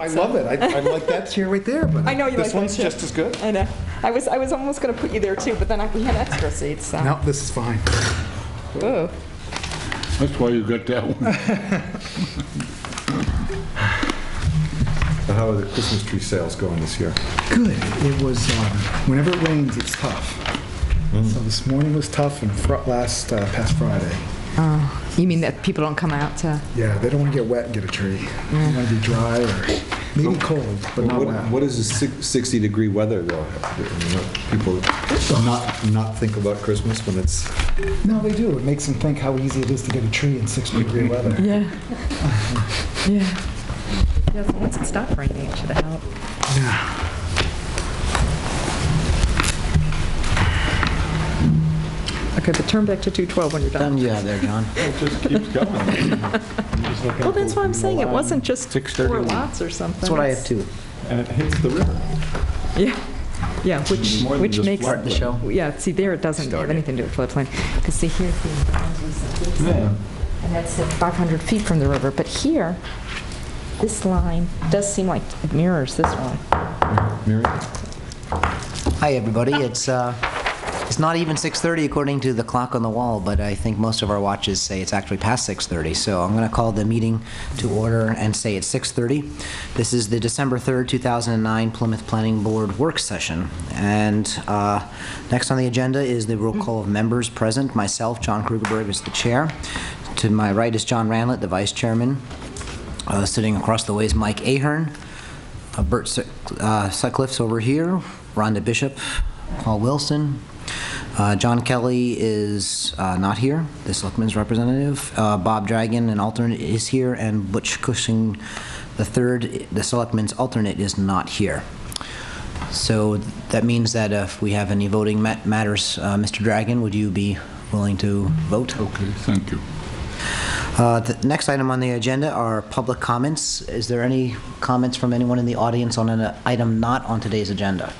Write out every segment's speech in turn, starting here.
I love it. I like that chair right there, but I know you this like that one's chair. just as good. I know. I was almost going to put you there too, but then we had extra seats. So. No, this is fine. Ooh. That's why you got that one. So how are the Christmas tree sales going this year? Good. It was, whenever it rains, it's tough. So this morning was tough and past Friday. Oh, you mean that people don't come out to? Yeah, they don't want to get wet and get a tree. They want to be dry or maybe cold, but not wet. What is the 60-degree weather, though? People not think about Christmas when it's... No, they do. It makes them think how easy it is to get a tree in 60-degree weather. Yeah. Yeah. Yeah, so once it stopped raining, it should have helped. Yeah. Okay, but turn back to 212 when you're done. Done you have there, John? It just keeps going. Well, that's what I'm saying. It wasn't just 4 6:31. lots or something. That's what I have too. And it hits the river. Yeah. Yeah, More than which just makes Part of the show. Yeah, see there it doesn't have anything to do with floodplain. Because see here, Yeah. and that's at 500 feet from the river. But here, this line does seem like it mirrors this one. Mary? Hi, everybody. It's not even 6:30 according to the clock on the wall, but I think most of our watches say it's actually past 6:30. So I'm going to call the meeting to order and say it's 6:30. This is the December 3rd, 2009 Plymouth Planning Board work session. And next on the agenda is the roll call of members present. Myself, John Krugerberg, is the chair. To my right is John Ranlett, the vice chairman. Sitting across the way is Mike Ahern. Bert Sutcliffe's over here. Rhonda Bishop, Paul Wilson. John Kelly is not here, the selectman's representative. Bob Dragon, an alternate, is here, and Butch Cushing III, the selectman's alternate, is not here. So that means that if we have any voting matters, Mr. Dragon, would you be willing to vote? Okay, thank you. The next item on the agenda are public comments. Is there any comments from anyone in the audience on an item not on today's agenda?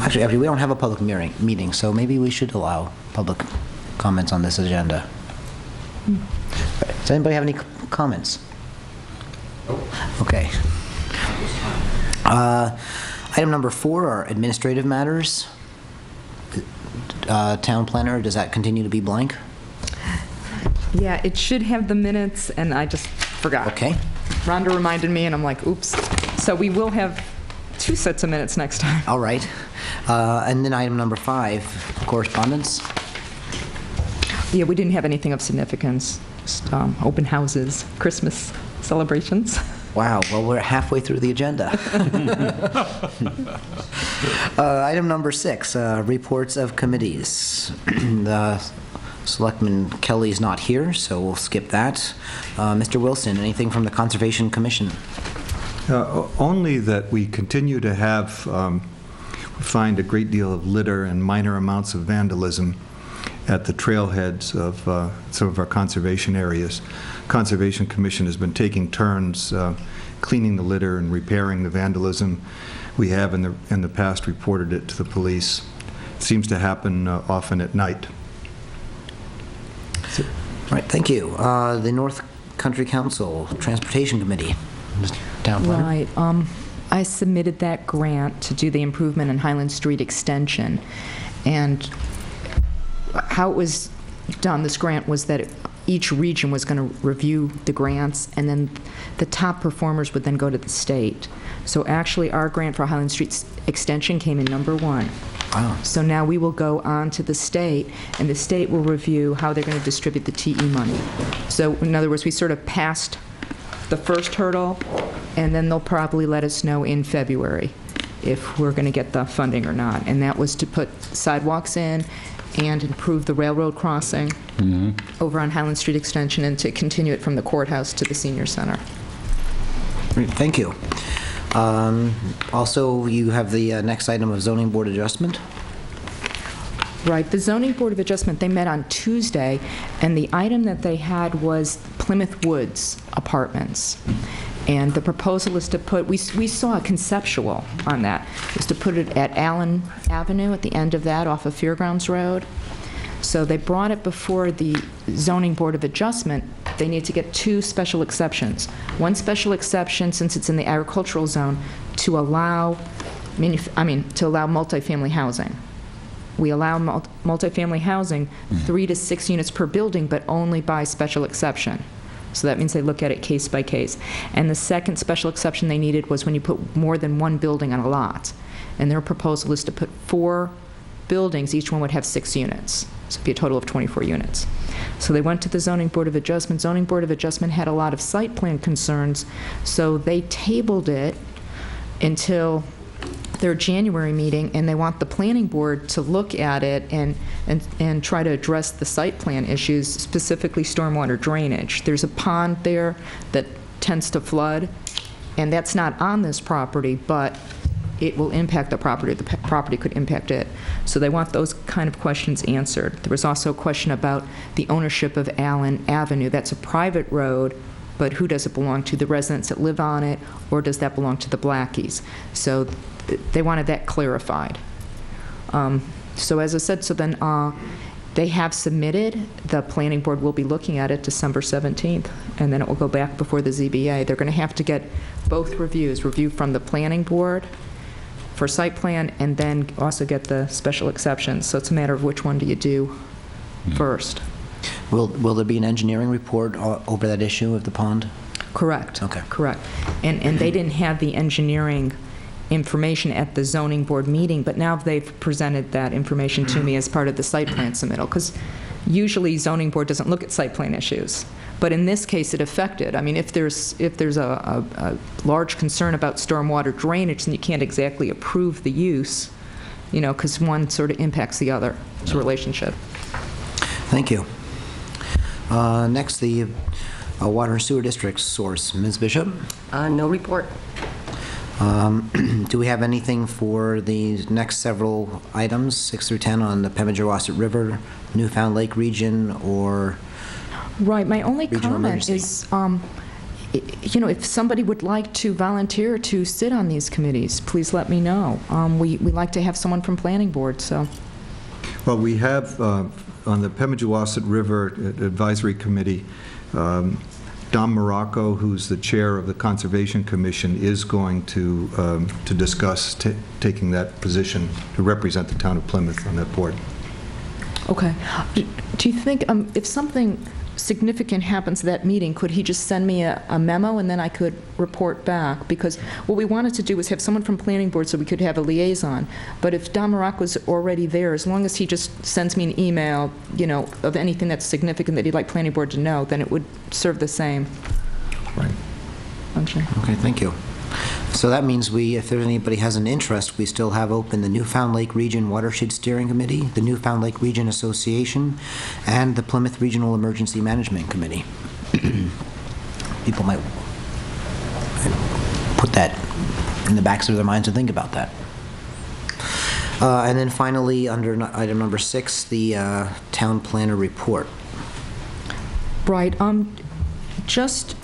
Actually, we don't have a public meeting, so maybe we should allow public comments on this agenda. Does anybody have any comments? Okay. Item number 4 are administrative matters. Town planner, does that continue to be blank? Yeah, it should have the minutes, and I just forgot. Okay. Rhonda reminded me, and I'm like, oops. So we will have 2 sets of minutes next time. All right. And then item number 5, correspondence. Yeah, we didn't have anything of significance. Just open houses, Christmas celebrations. Wow, well, we're halfway through the agenda. Item number 6, reports of committees. The Selectman Kelly's not here, so we'll skip that. Mr. Wilson, anything from the Conservation Commission? Only that we continue to have, find a great deal of litter and minor amounts of vandalism at the trailheads of some of our conservation areas. Conservation Commission has been taking turns cleaning the litter and repairing the vandalism. We have in the past reported it to the police. It seems to happen often at night. All right, thank you. The North Country Council Transportation Committee. Town planner? Right. I submitted that grant to do the improvement in Highland Street extension. And how it was done, this grant was that each region was going to review the grants, and then the top performers would then go to the state. So actually, our grant for Highland Street extension came in number 1. Wow. So now we will go on to the state, and the state will review how they're going to distribute the TE money. So in other words, we sort of passed the first hurdle, and then they'll probably let us know in February if we're going to get the funding or not. And that was to put sidewalks in and improve the railroad crossing over on Highland Street Extension, and to continue it from the courthouse to the senior center. Great, thank you. Also, you have the next item of zoning board adjustment. Right. The Zoning Board of Adjustment, they met on Tuesday, and the item that they had was Plymouth Woods apartments. And the proposal is to put, we saw a conceptual on that, was to put it at Allen Avenue at the end of that off of Fairgrounds Road. So they brought it before the Zoning Board of Adjustment they need to get 2 special exceptions. One special exception, since it's in the agricultural zone, to allow multifamily housing. We allow multifamily housing 3 to 6 units per building, but only by special exception. So that means they look at it case by case. And the second special exception they needed was when you put more than 1 building on a lot. And their proposal is to put 4 buildings, each one would have 6 units. So it'd be a total of 24 units. So they went to the Zoning Board of Adjustment. Zoning Board of Adjustment had a lot of site plan concerns, so they tabled it until their January meeting, and they want the planning board to look at it and try to address the site plan issues, specifically stormwater drainage. There's a pond there that tends to flood, and that's not on this property, but it will impact the property. The property could impact it. So they want those kind of questions answered. There was also a question about the ownership of Allen Avenue. That's a private road, but who does it belong to? The residents that live on it, or does that belong to the Blackies? So they wanted that clarified. So as I said, they have submitted. The planning board will be looking at it December 17th, and then it will go back before the ZBA. They're going to have to get both reviews, review from the planning board for site plan, and then also get the special exceptions. So it's a matter of which one do you do first. Will there be an engineering report over that issue of the pond? Correct. Okay. Correct. And they didn't have the engineering information at the zoning board meeting, but now they've presented that information to me as part of the site plan submittal, because usually zoning board doesn't look at site plan issues. But in this case, it affected. I mean, if there's a large concern about stormwater drainage, then you can't exactly approve the use, because one sort of impacts the other. It's a relationship. Thank you. Next, the Water and Sewer District source. Ms. Bishop? No report. Do we have anything for the next several items, 6 through 10, on the Pemigewasset River, Newfound Lake region, or Right. My only regional comment emergency? is, if somebody would like to volunteer to sit on these committees, please let me know. We like to have someone from planning board, so. Well, we have, on the Pemigewasset River Advisory Committee, Dom Morocco, who's the chair of the Conservation Commission, is going to discuss taking that position to represent the town of Plymouth on that board. Okay. Do you think if something significant happens at that meeting, could he just send me a memo and then I could report back? Because what we wanted to do was have someone from planning board so we could have a liaison. But if Don Morocco's already there, as long as he just sends me an email, of anything that's significant that he'd like planning board to know, then it would serve the same Right. function. Okay, thank you. So that means if anybody has an interest, we still have open the Newfound Lake Region Watershed Steering Committee, the Newfound Lake Region Association, and the Plymouth Regional Emergency Management Committee. People might put that in the backs of their minds and think about that. And then finally, under item number 6, the town planner report. Right. Just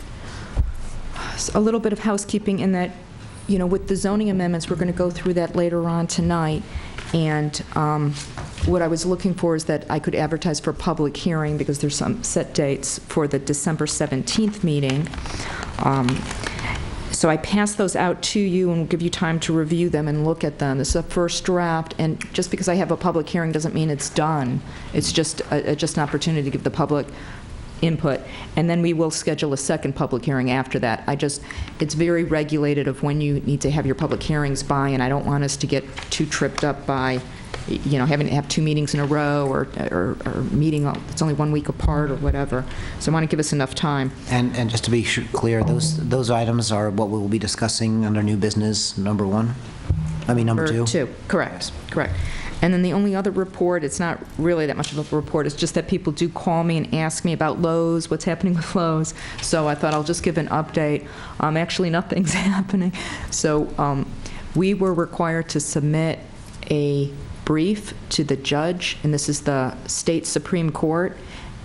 a little bit of housekeeping in that, with the zoning amendments, we're going to go through that later on tonight. And what I was looking for is that I could advertise for public hearing, because there's some set dates for the December 17th meeting. So I passed those out to you and will give you time to review them and look at them. This is a first draft, and just because I have a public hearing doesn't mean it's done. It's just an opportunity to give the public input, and then we will schedule a second public hearing after that. It's very regulated of when you need to have your public hearings by, and I don't want us to get too tripped up by, having to have 2 meetings in a row or meeting, it's only 1 week apart or whatever. So I want to give us enough time. And just to be clear, those items are what we will be discussing under new business number 1? Number 2? 2, correct. And then the only other report, it's not really that much of a report, it's just that people do call me and ask me about Lowe's, what's happening with Lowe's. So I thought I'll just give an update. Actually, nothing's happening. So we were required to submit a brief to the judge, and this is the state Supreme Court,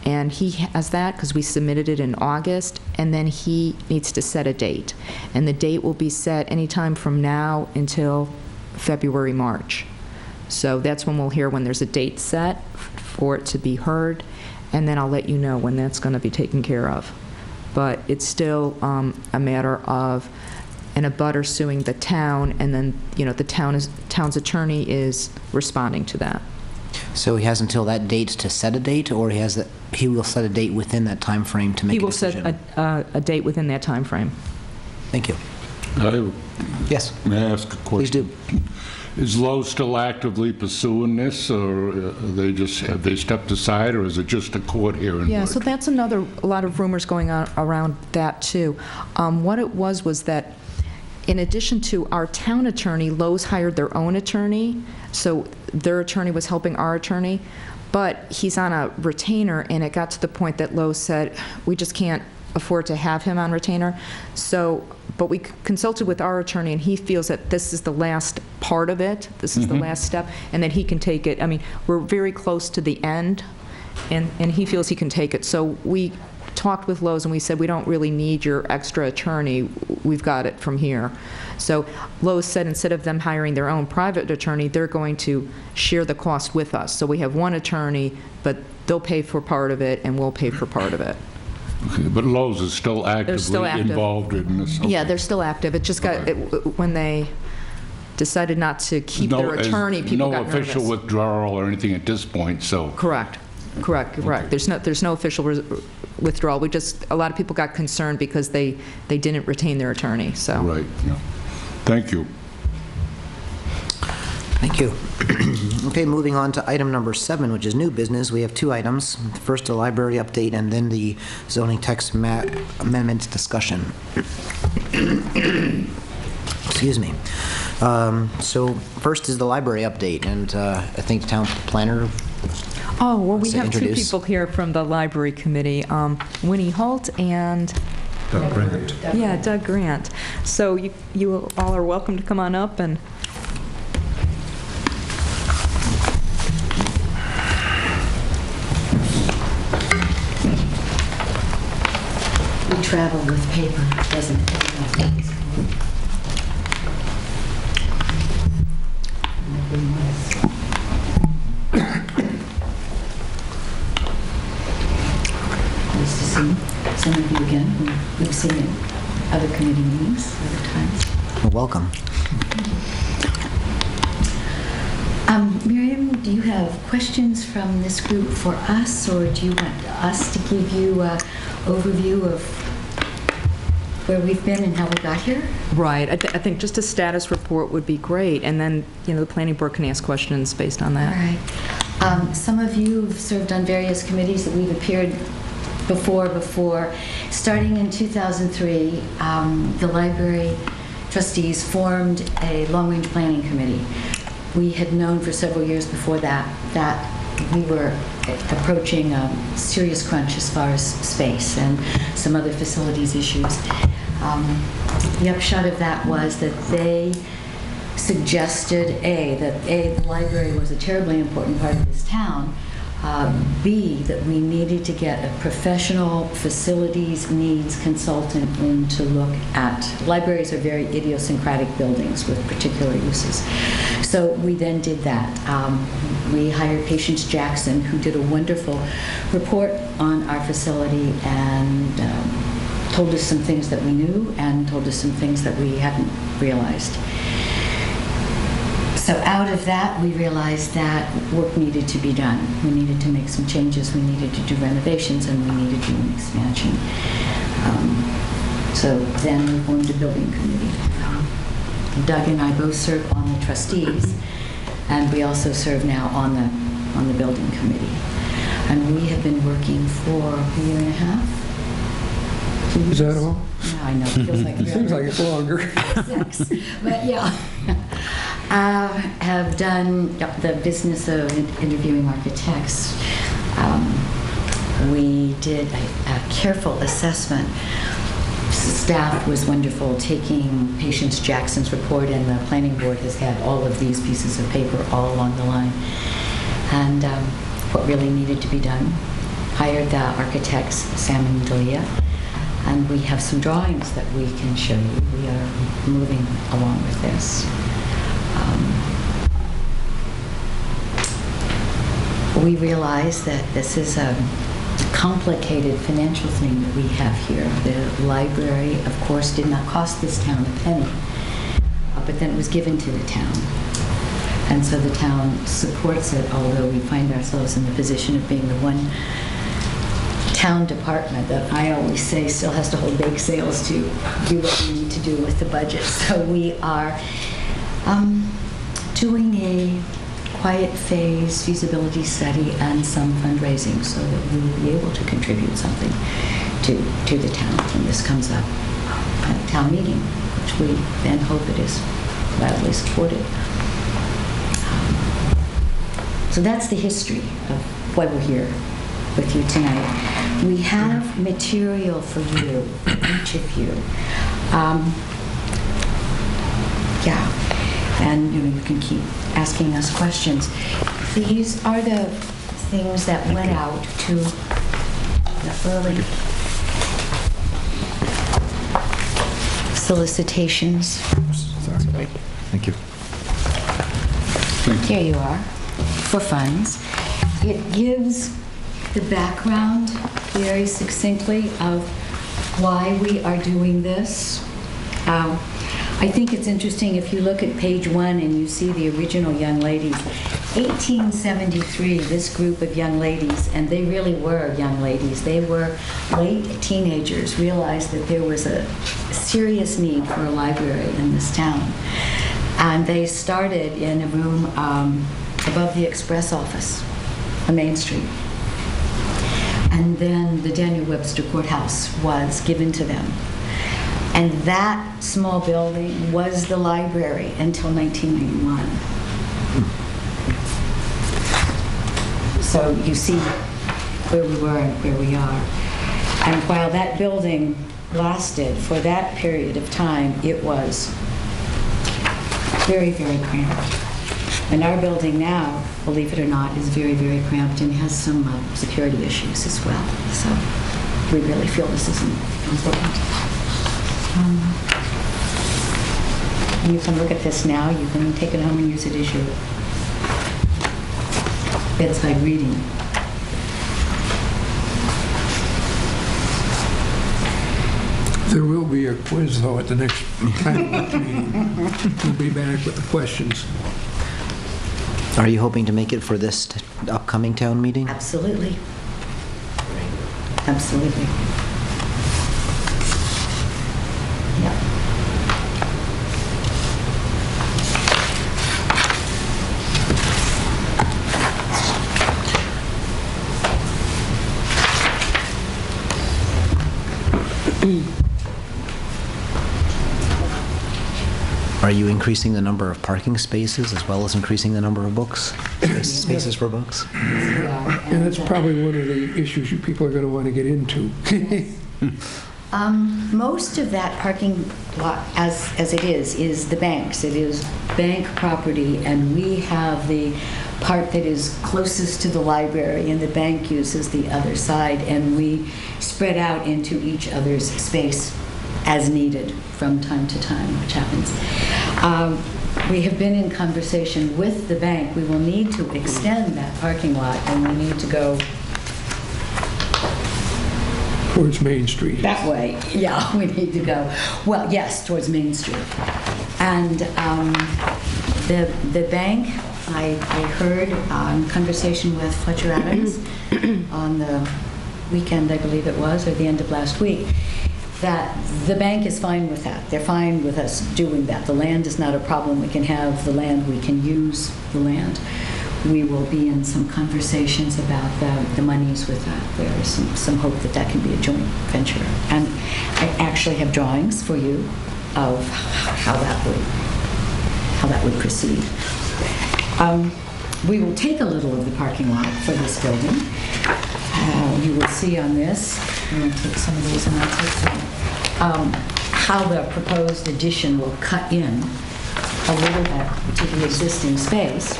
and he has that because we submitted it in August, and then he needs to set a date. And the date will be set anytime from now until February, March. So that's when we'll hear when there's a date set for it to be heard. and then I'll let you know when that's going to be taken care of. But it's still a matter of an abutter suing the town, and then, the town's attorney is responding to that. So he has until that date to set a date, or he will set a date within that time frame to make He a will decision? set a date within that time frame. Thank you. I- Yes, May I ask a please question? do. Is Lowe's still actively pursuing this, or have they stepped aside, or is it just a court hearing? Yeah, so that's a lot of rumors going on around that, too. What it was that in addition to our town attorney, Lowe's hired their own attorney, so their attorney was helping our attorney, but he's on a retainer, and it got to the point that Lowe's said, we just can't afford to have him on retainer. But we consulted with our attorney, and he feels that this is the last part of it, this is the last step, and that he can take it. I mean, we're very close to the end, and he feels he can take it. So we talked with Lowe's, and we said, we don't really need your extra attorney, we've got it from here. So Lowe's said instead of them hiring their own private attorney, they're going to share the cost with us. So we have one attorney, but they'll pay for part of it, and we'll pay for part of it. Okay, but Lowe's is still actively active. involved in this? Yeah, Okay. they're still active. It just got, when they decided not to keep their attorney, people got nervous. No official withdrawal or anything at this point, so... Correct. There's no official withdrawal. A lot of people got concerned because they didn't retain their attorney, so. Right, yeah. Thank you. Thank you. Okay, moving on to item number 7, which is new business. We have 2 items. First, a library update, and then the zoning text amendment discussion. Excuse me. So first is the library update, and I think the town planner. Oh, well, we So have 2 introduce. people here from the library committee, Winnie Holt and... Doug Grant. Yeah, Doug Grant. So you all are welcome to come on up and... We travel with paper, doesn't it? Nice to see some of you again, who we've seen in other committee meetings, other times. Well, welcome. Miriam, do you have questions from this group for us, or do you want us to give you an overview of where we've been and how we got here? Right. I think just a status report would be great, and then, the planning board can ask questions based on All that. right. Some of you have served on various committees that we've appeared before. Starting in 2003, the library trustees formed a long-range planning committee. We had known for several years before that we were approaching a serious crunch as far as space and some other facilities issues. The upshot of that was that they suggested that the library was a terribly important part of this town, B, that we needed to get a professional facilities needs consultant in to look at. Libraries are very idiosyncratic buildings with particular uses. So we then did that. We hired Patience Jackson, who did a wonderful report on our facility and told us some things that we knew and told us some things that we hadn't realized. So out of that, we realized that work needed to be done. We needed to make some changes, we needed to do renovations, and we needed to do an expansion. So then we formed a building committee. Doug and I both serve on the trustees, and we also serve now on the building committee. And we have been working for a year and a half. 2 Is that years. all? Yeah, I know, it feels like It seems like it's longer. 6, but yeah. Have done the business of interviewing architects. We did a careful assessment. Staff was wonderful, taking Patience Jackson's report, and the planning board has had all of these pieces of paper all along the line. And what really needed to be done. Hired the architects, Sam and Delia, and we have some drawings that we can show you. We are moving along with this. We realize that this is a complicated financial thing that we have here. The library, of course, did not cost this town a penny, but then it was given to the town. And so the town supports it, although we find ourselves in the position of being the one town department that I always say still has to hold bake sales to do what we need to do with the budget. So we are doing a quiet phase feasibility study and some fundraising so that we will be able to contribute something to the town when this comes up at town meeting, which we then hope it is loudly supported. So that's the history of why we're here with you tonight. We have material for you, each of you. And you can keep asking us questions. These are the things that went out to the early solicitations. Sorry. Thank you. Here you are, for funds. It gives the background very succinctly of why we are doing this. I think it's interesting if you look at page 1 and you see the original young ladies. 1873, this group of young ladies, and they really were young ladies, they were late teenagers, realized that there was a serious need for a library in this town. And they started in a room above the express office on Main Street. And then the Daniel Webster Courthouse was given to them. And that small building was the library until 1991. So you see where we were and where we are. And while that building lasted for that period of time, it was very, very cramped. And our building now, believe it or not, is very, very cramped and has some security issues as well. So we really feel this is important. You can look at this now. You can take it home and use it as your bedside reading. There will be a quiz, though, at the next meeting. We'll be back with the questions. Are you hoping to make it for this upcoming town meeting? Absolutely. Absolutely. Yeah. Are you increasing the number of parking spaces as well as increasing the number of books? Spaces for books? And that's probably one of the issues you people are going to want to get into. Most of that parking lot, as it is the bank's. It is bank property, and we have the part that is closest to the library, and the bank uses the other side, and we spread out into each other's space as needed from time to time, which happens. We have been in conversation with the bank. We will need to extend that parking lot, and we need to go Towards Main Street. that way. Yeah, we need to go, well, yes, towards Main Street. And the bank, I heard on conversation with Fletcher Adams on the weekend, I believe it was, or the end of last week, that the bank is fine with that. They're fine with us doing that. The land is not a problem. We can have the land. We can use the land. We will be in some conversations about the monies with that. There is some hope that that can be a joint venture. And I actually have drawings for you of how that would proceed. We will take a little of the parking lot for this building. You will see on this, I'm going to take some of these and I'll take some, how the proposed addition will cut in a little bit to the existing space.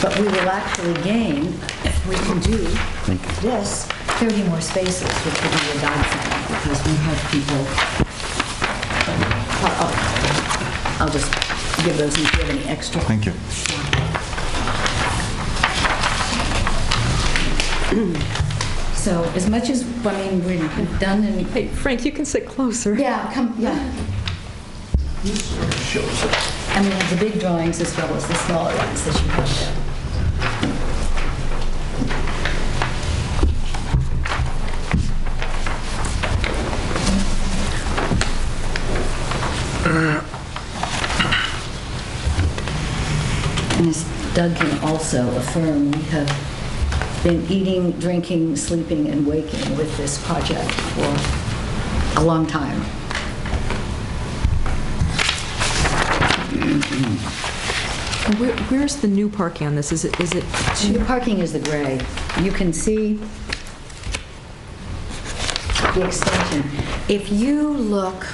But we will actually gain, if we can do this, 30 more spaces, which will be a godsend, because we have people. I'll just give those if you have any extra. Thank you. So as much as, I mean, we're done and, Hey, Frank, you can sit closer. yeah, come, yeah. And we have the big drawings as well as the smaller ones that you have there. And as Doug can also affirm, we have been eating, drinking, sleeping, and waking with this project for a long time. And where's the new parking on this? Is it The parking is the gray. You can see the extension. If you look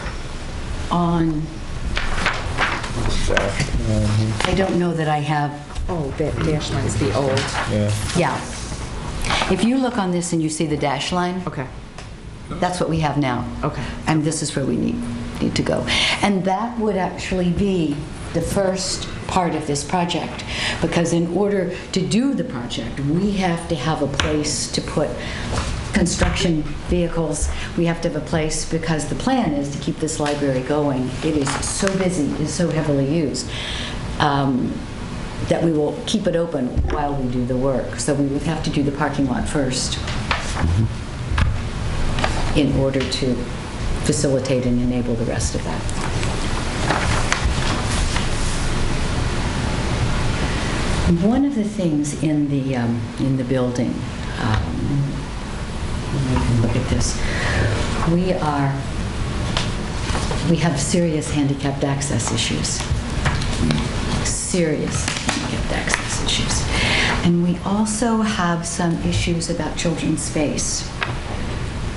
on, I don't know that I have, Oh, that dash line is the old. yeah. If you look on this and you see the dash line, Okay, that's what we have now. okay. And this is where we need to go. And that would actually be the first part of this project, because in order to do the project, we have to have a place to put construction vehicles. We have to have a place, because the plan is to keep this library going. It is so busy, it is so heavily used, that we will keep it open while we do the work. So we would have to do the parking lot first in order to facilitate and enable the rest of that. One of the things in the building, you can look at this, we have serious handicapped access issues. Serious handicapped access issues. And we also have some issues about children's space.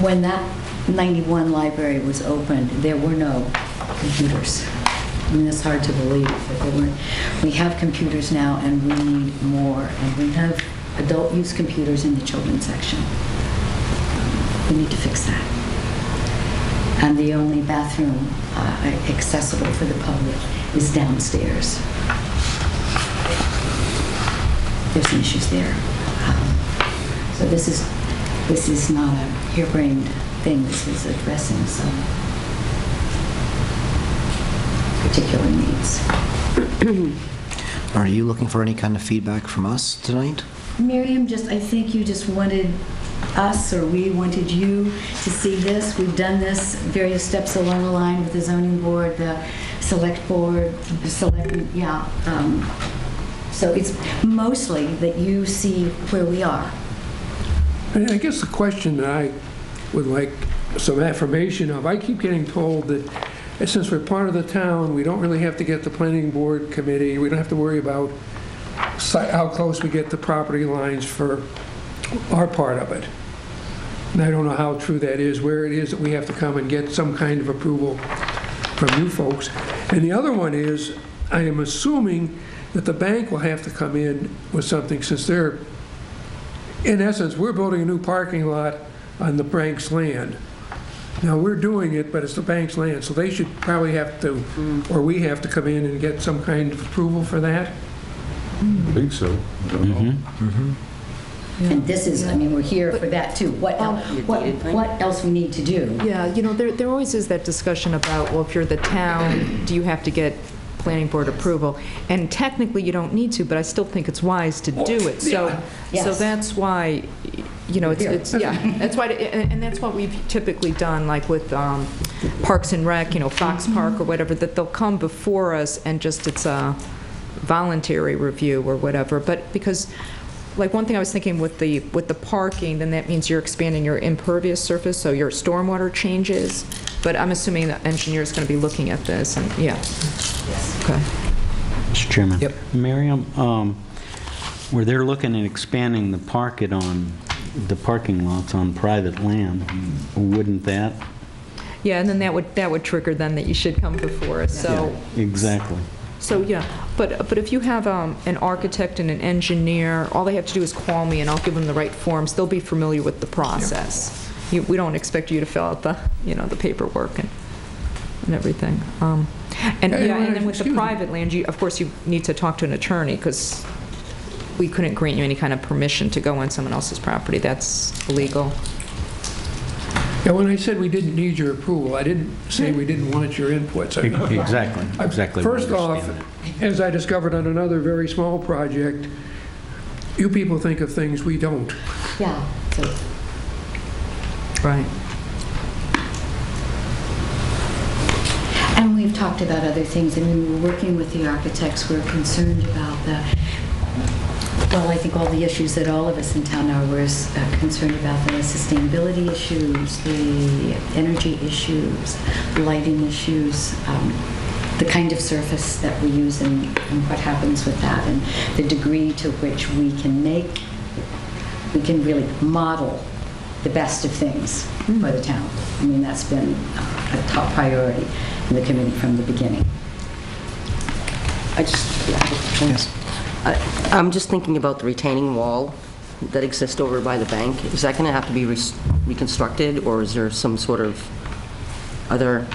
When that 91 library was opened, there were no computers. I mean, it's hard to believe that there weren't. We have computers now, and we need more. And we have adult use computers in the children's section. We need to fix that. And the only bathroom accessible for the public is downstairs. There's some issues there. So this is not a harebrained thing. This is addressing some particular needs. Are you looking for any kind of feedback from us tonight? Miriam, I think you just wanted us, or we wanted you to see this. We've done this various steps along the line with the zoning board, the select board, so it's mostly that you see where we are. I guess the question that I would like some affirmation of, I keep getting told that since we're part of the town, we don't really have to get the planning board committee, we don't have to worry about how close we get to property lines for our part of it. And I don't know how true that is, where it is that we have to come and get some kind of approval from you folks. And the other one is, I am assuming that the bank will have to come in with something, since they're, in essence, we're building a new parking lot on the bank's land. Now, we're doing it, but it's the bank's land, so they should probably have to, or we have to come in and get some kind of approval for that. I think so. I don't know. And this is, I mean, we're here for that too. What else we need to do? Yeah, there always is that discussion about, well, if you're the town, do you have to get planning board approval? And technically, you don't need to, but I still think it's wise to do it. So that's why, that's why, and that's what we've typically done, like with Parks and Rec, Fox Park or whatever, that they'll come before us and just, it's a voluntary review or whatever. But because, like, one thing I was thinking with the parking, then that means you're expanding your impervious surface, so your stormwater changes. But I'm assuming the engineer's going to be looking at this, and okay. Mr. Chairman. Yep. Miriam, where they're looking at expanding the parking lots on private land, wouldn't that? Yeah, and then that would trigger then that you should come before us. So Yeah, exactly. So yeah, but if you have an architect and an engineer, all they have to do is call me, and I'll give them the right forms. They'll be familiar with the process. We don't expect you to fill out the the paperwork and everything. And then with the private land, of course you need to talk to an attorney, because we couldn't grant you any kind of permission to go on someone else's property. That's illegal. Yeah, when I said we didn't need your approval, I didn't say we didn't want your inputs. Exactly. First we off, understand as I discovered on another very small project, you people think of things we don't. Yeah. So Right. And we've talked about other things. I mean, we're working with the architects. We're concerned about I think all the issues that all of us in town are. We're concerned about the sustainability issues, the energy issues, lighting issues, the kind of surface that we use and what happens with that, and the degree to which we can really model the best of things for the town. I mean, that's been a top priority in the committee from the beginning. Yes. I'm just thinking about the retaining wall that exists over by the bank. Is that going to have to be reconstructed, or is there some sort of other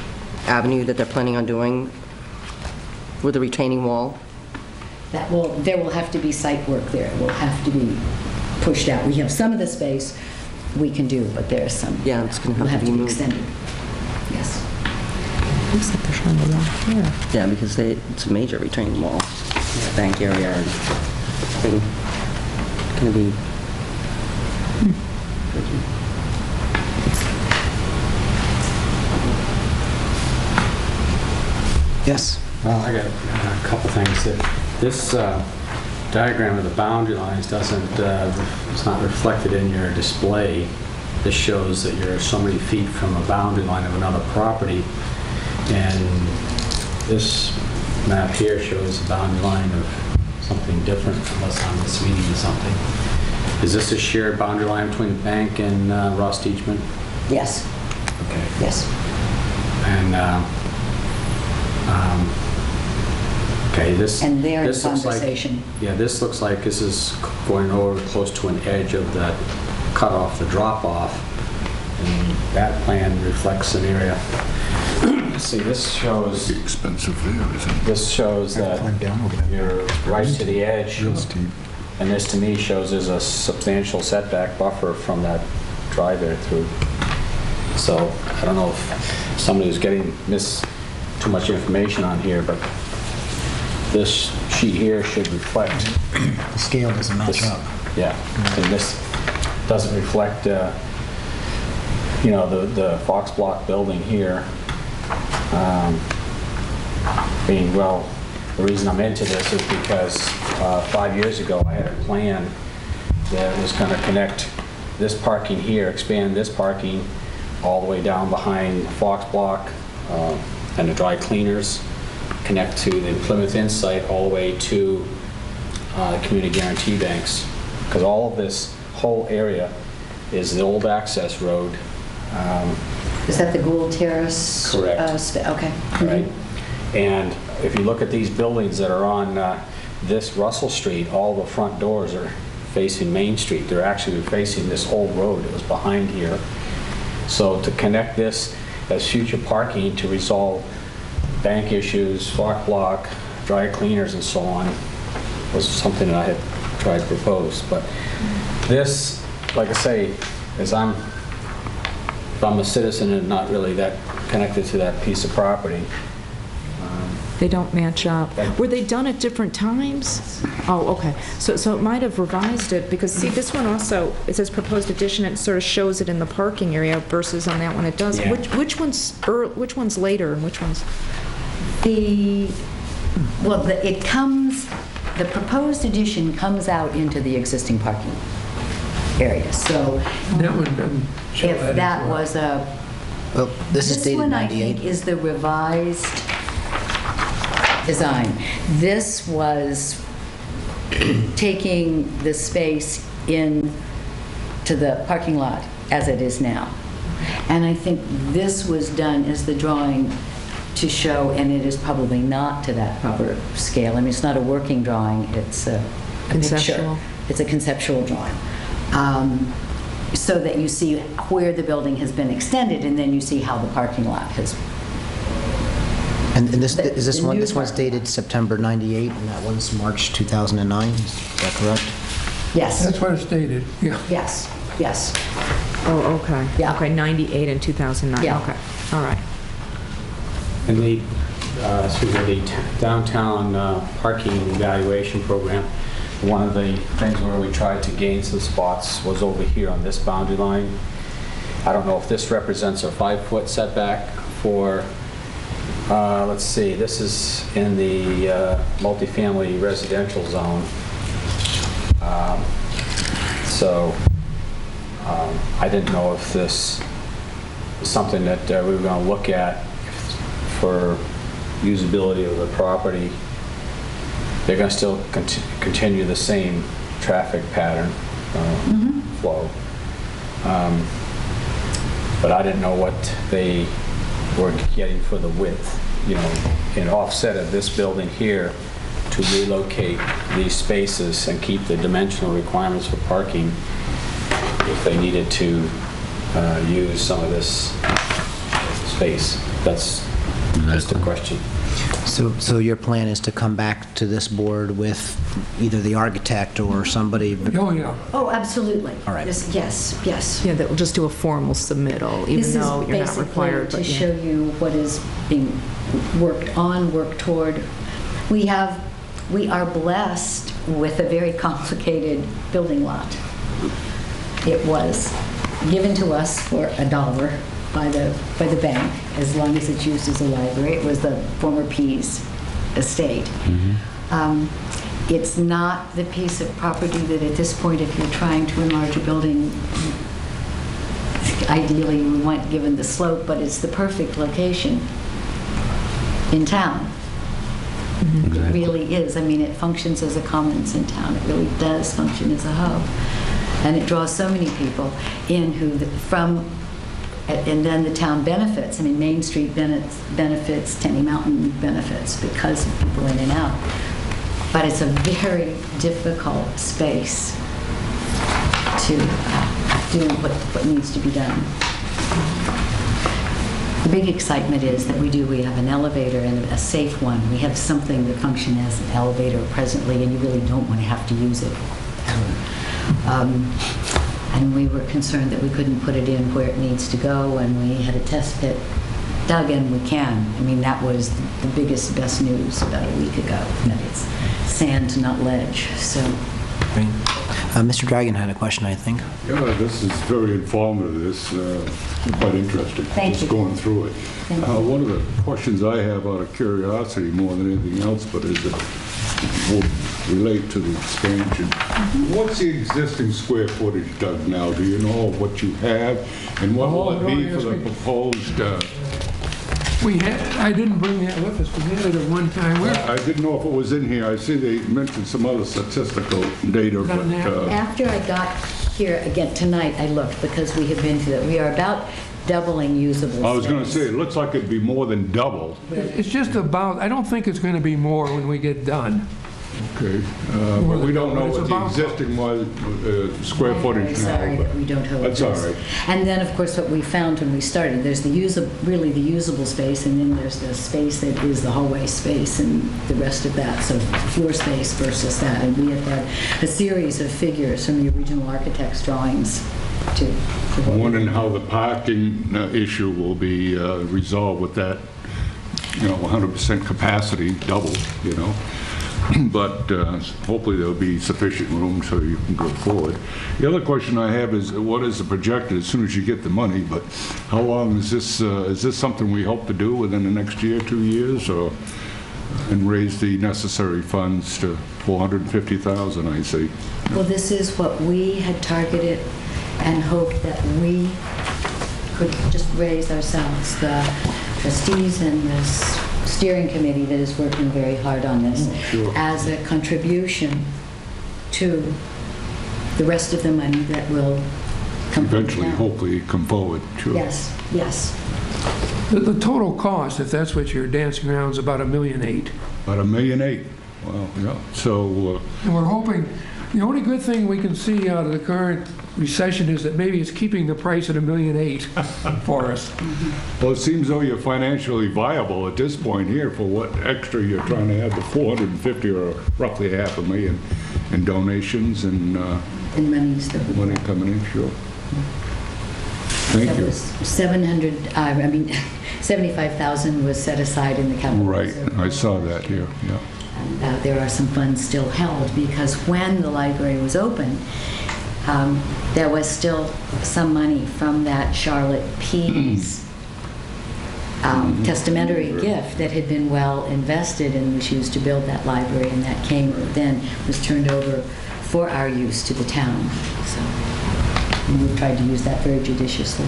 avenue that they're planning on doing with the retaining wall? There will have to be site work there. It will have to be pushed out. We have some of the space we can do, but there's some. Yeah, it's going will to have to be moved. extended. Yes. Looks like they're showing the wall here. Yeah, because it's a major retaining wall. The bank area and going to be... Yes. Well, I got a couple things. This diagram of the boundary lines it's not reflected in your display. This shows that you're so many feet from a boundary line of another property, and this map here shows a boundary line of something different, unless I'm misreading something. Is this a shared boundary line between the bank and Ross Teachman? Yes. Okay. Yes. And okay, And they're in this looks like, conversation. yeah, this looks like this is going over close to an edge of that cutoff, the drop-off, and that plan reflects an area. See, this shows, Expensive there, isn't it? this shows that Climb down over that. you're right to the edge, Real steep. and this to me shows there's a substantial setback buffer from that driveway through. So I don't know if somebody was getting too much information on here, but this sheet here should reflect. The scale doesn't match this- up. Yeah, and this doesn't reflect, the Fox Block building here. The reason I'm into this is because 5 years ago I had a plan that was going to connect this parking here, expand this parking all the way down behind Fox Block and the dry cleaners, connect to the Plymouth Insight all the way to the community guarantee banks, because all of this whole area is the old access road. Is that the Gould Terrace? Correct. Okay. Right? And if you look at these buildings that are on this Russell Street, all the front doors are facing Main Street. They're actually facing this whole road that was behind here. So to connect this as future parking to resolve bank issues, Fox Block, dry cleaners and so on was something that I had tried to propose. But this, like I say, if I'm a citizen and not really that connected to that piece of property. They don't match up. Were they done at different times? Oh, okay. So it might have revised it, because see, this one also, it says proposed addition, it sort of shows it in the parking area versus on that one it doesn't. Yeah. Which one's later and which one's? The proposed addition comes out into the existing parking area. So That one doesn't show if that that as well. was a, Well, this is dated one I 98. think is the revised design. This was taking the space in to the parking lot as it is now. And I think this was done as the drawing to show, and it is probably not to that proper scale. I mean, it's not a working drawing, it's a Conceptual. picture. It's a conceptual drawing. So that you see where the building has been extended, and then you see how the parking lot has And this, is this The one, new this one's parking lot. dated September 98, and that one's March 2009, is that correct? Yes, That's what it stated, yeah. yes, yes. Oh, okay. Yeah. Okay, 98 and 2009. Yeah. Okay, all right. And the, the downtown parking evaluation program, one of the things where we tried to gain some spots was over here on this boundary line. I don't know if this represents a 5-foot setback for, let's see, this is in the multifamily residential zone. I didn't know if this is something that we were going to look at for usability of the property. They're going to still continue the same traffic pattern flow. But I didn't know what they were getting for the width, you know, an offset of this building here to relocate these spaces and keep the dimensional requirements for parking if they needed to use some of this space. That's the question. So your plan is to come back to this board with either the architect or somebody? Oh, yeah. Oh, absolutely. All right. Yes, yes. Yeah, that will just do a formal submittal, even though you're not required. This is but basically to show you what is being worked on, worked toward. We are blessed with a very complicated building lot. It was given to us for $1 by the bank, as long as it's used as a library. It was the former Pease estate. It's not the piece of property that at this point, if you're trying to enlarge a building, ideally you want given the slope, but it's the perfect location in town. It really is. I mean, it functions as a commons in town. It really does function as a hub. And it draws so many people in and then the town benefits. I mean, Main Street benefits, Tenny Mountain benefits because of people in and out. But it's a very difficult space to do what needs to be done. The big excitement is that we have an elevator and a safe one. We have something that functions as an elevator presently, and you really don't want to have to use it ever. And we were concerned that we couldn't put it in where it needs to go, and we had a test pit dug, and we can. I mean, that was the biggest, best news about a week ago, that it's sand, not ledge. So. Great. Mr. Dragon had a question, I think. Yeah, this is very informative. This quite interesting. Thank Just you. going through it. Thank you. One of the questions I have out of curiosity more than anything else, but is it will relate to the expansion. What's the existing square footage, Doug, now? Do you know what you have? And what will it be for the proposed? I didn't bring that with us. We had it at one time. I didn't know if it was in here. I see they mentioned some other statistical data, but After I got here again tonight, I looked because we have been to that. We are about doubling usable I was going to space. say, it looks like it'd be more than double. It's just about, I don't think it's going to be more when we get done. Okay, but we don't know It's what the about- existing was, square I'm footage very now. sorry but that we don't hold That's this. all right. And then, of course, what we found when we started, there's the really the usable space, and then there's the space that is the hallway space and the rest of that, so floor space versus that. And we have had a series of figures from the original architect's drawings to I'm wondering how the parking issue will be resolved with that, 100% capacity, double, But hopefully there'll be sufficient room so you can go forward. The other question I have is, what is the projected, as soon as you get the money, but how long is this something we hope to do within the next year, 2 years, and raise the necessary funds to $450,000, I see? Well, this is what we had targeted and hoped that we could just raise ourselves. The trustees and this steering committee that is working very hard on this as a contribution to the rest of the money that will come Eventually, down. hopefully, come forward, sure. Yes, yes. The total cost, if that's what you're dancing around, is about $1.8 million. About $1.8 million. Wow, yeah. So, And we're hoping, the only good thing we can see out of the current recession is that maybe it's keeping the price at $1.8 million for us. Well, it seems though you're financially viable at this point here for what extra you're trying to have, the 450 or roughly $500,000 in donations and And monies that money coming in, sure. Thank you. 75,000 was set aside in the capital Right, reserve. I saw that here, yeah. There are some funds still held because when the library was open, there was still some money from that Charlotte Pease testamentary gift that had been well invested and was used to build that library, and that then was turned over for our use to the town. So we tried to use that very judiciously.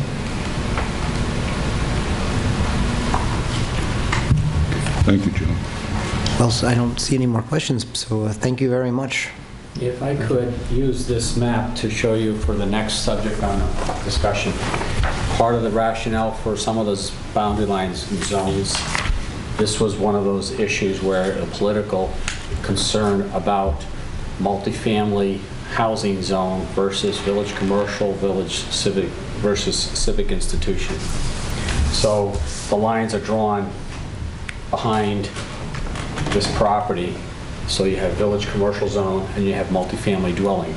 Thank you, John. Well, so I don't see any more questions, so thank you very much. If I could use this map to show you for the next subject on discussion, part of the rationale for some of those boundary lines and zones, this was one of those issues where a political concern about multifamily housing zone versus village commercial, village civic versus civic institution. So the lines are drawn behind this property. So you have village commercial zone and you have multifamily dwelling.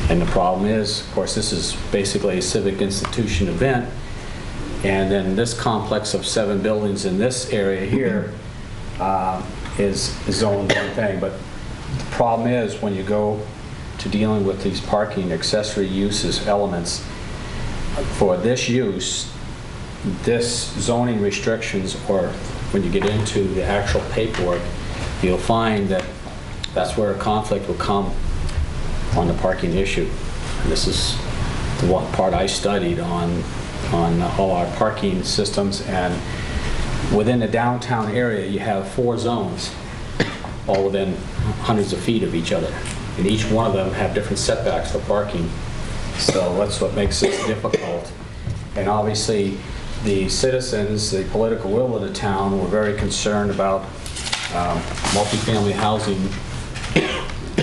And the problem is, of course, this is basically a civic institution event. And then this complex of 7 buildings in this area here is zoned one thing. But the problem is when you go to dealing with these parking accessory uses elements, for this use, this zoning restrictions, or when you get into the actual paperwork, you'll find that that's where a conflict will come on the parking issue. And this is the one part I studied on all our parking systems. And within the downtown area, you have 4 zones, all within hundreds of feet of each other. And each one of them have different setbacks for parking. So that's what makes this difficult. And obviously, the citizens, the political will of the town, were very concerned about multifamily housing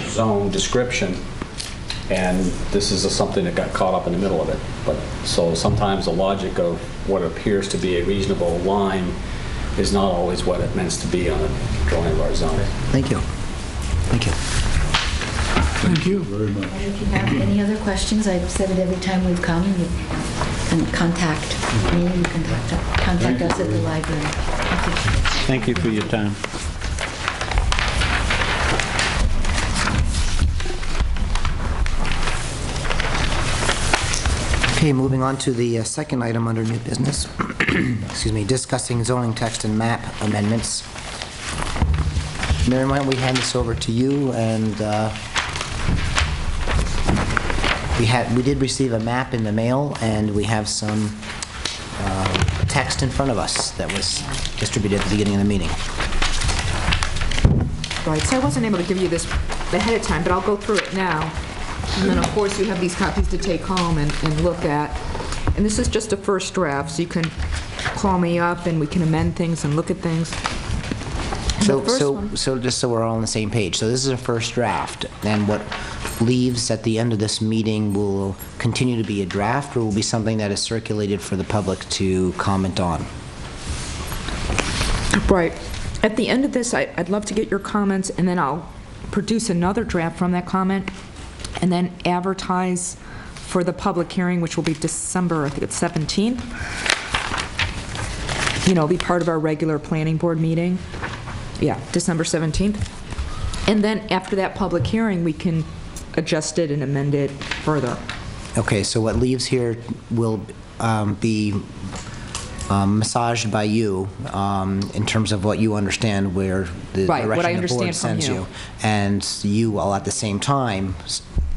zone description, and this is something that got caught up in the middle of it. But so sometimes the logic of what appears to be a reasonable line is not always what it meant to be on a drawing of our zone. Thank you. Thank you. Thank you. Very much. And if you have any other questions, I've said it every time we've come, you can contact me, you can contact us at the library. Thank you. Thank you for your time. Okay, moving on to the second item under new business. Excuse me, discussing zoning text and map amendments. Mary, why don't we hand this over to you? And we did receive a map in the mail, and we have some text in front of us that was distributed at the beginning of the meeting. Right, so I wasn't able to give you this ahead of time, but I'll go through it now. And then, of course, you have these copies to take home and look at. And this is just a first draft, so you can call me up and we can amend things and look at things. So just so we're all on the same page, so this is a first draft, and what leaves at the end of this meeting will continue to be a draft, or will be something that is circulated for the public to comment on? Right. At the end of this, I'd love to get your comments, and then I'll produce another draft from that comment, and then advertise for the public hearing, which will be December, I think it's 17th. You know, be part of our regular planning board meeting. Yeah, December 17th. And then after that public hearing, we can adjust it and amend it further. Okay, so what leaves here will be massaged by you in terms of what you understand where the Right, what I direction the board understand from sends you. you. And you will at the same time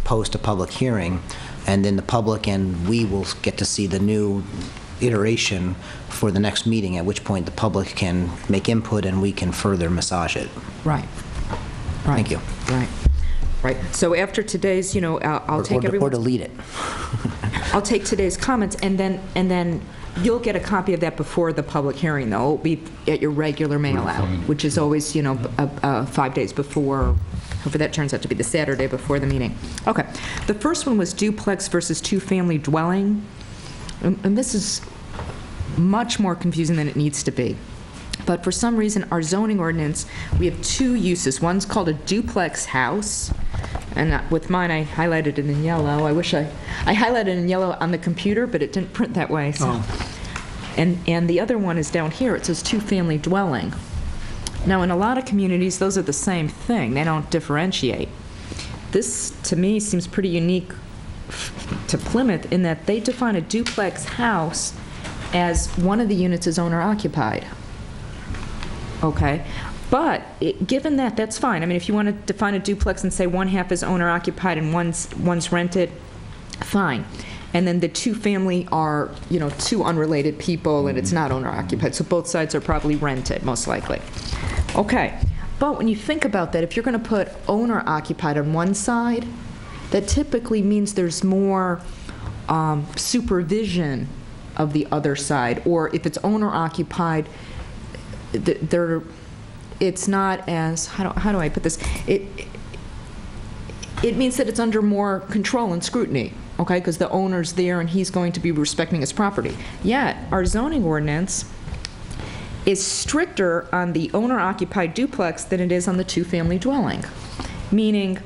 post a public hearing, and then the public and we will get to see the new iteration for the next meeting, at which point the public can make input and we can further massage it. Right. Thank you. Right. Right. So after today's, you know, I'll take everyone's... Or delete it. I'll take today's comments, and then you'll get a copy of that before the public hearing, though. It'll be at your regular mail out, which is always, you know, 5 days before Hopefully that turns out to be the Saturday before the meeting. Okay. The first one was duplex versus two-family dwelling. And this is much more confusing than it needs to be. But for some reason, our zoning ordinance, we have two uses. One's called a duplex house, and with mine, I highlighted it in yellow. I wish I highlighted it in yellow on the computer, but it didn't print that way. So. Oh. And the other one is down here. It says two-family dwelling. Now, in a lot of communities, those are the same thing. They don't differentiate. This, to me, seems pretty unique to Plymouth in that they define a duplex house as one of the units is owner-occupied. Okay? But given that, that's fine. I mean, if you want to define a duplex and say one half is owner-occupied and one's rented, fine. And then the two-family are, two unrelated people, and it's not owner-occupied. So both sides are probably rented, most likely. Okay. But when you think about that, if you're going to put owner-occupied on one side, that typically means there's more supervision of the other side. Or if it's owner-occupied, it's not as, how do I put this? It means that it's under more control and scrutiny, okay? Because the owner's there and he's going to be respecting his property. Yet, our zoning ordinance is stricter on the owner-occupied duplex than it is on the two-family dwelling. Meaning,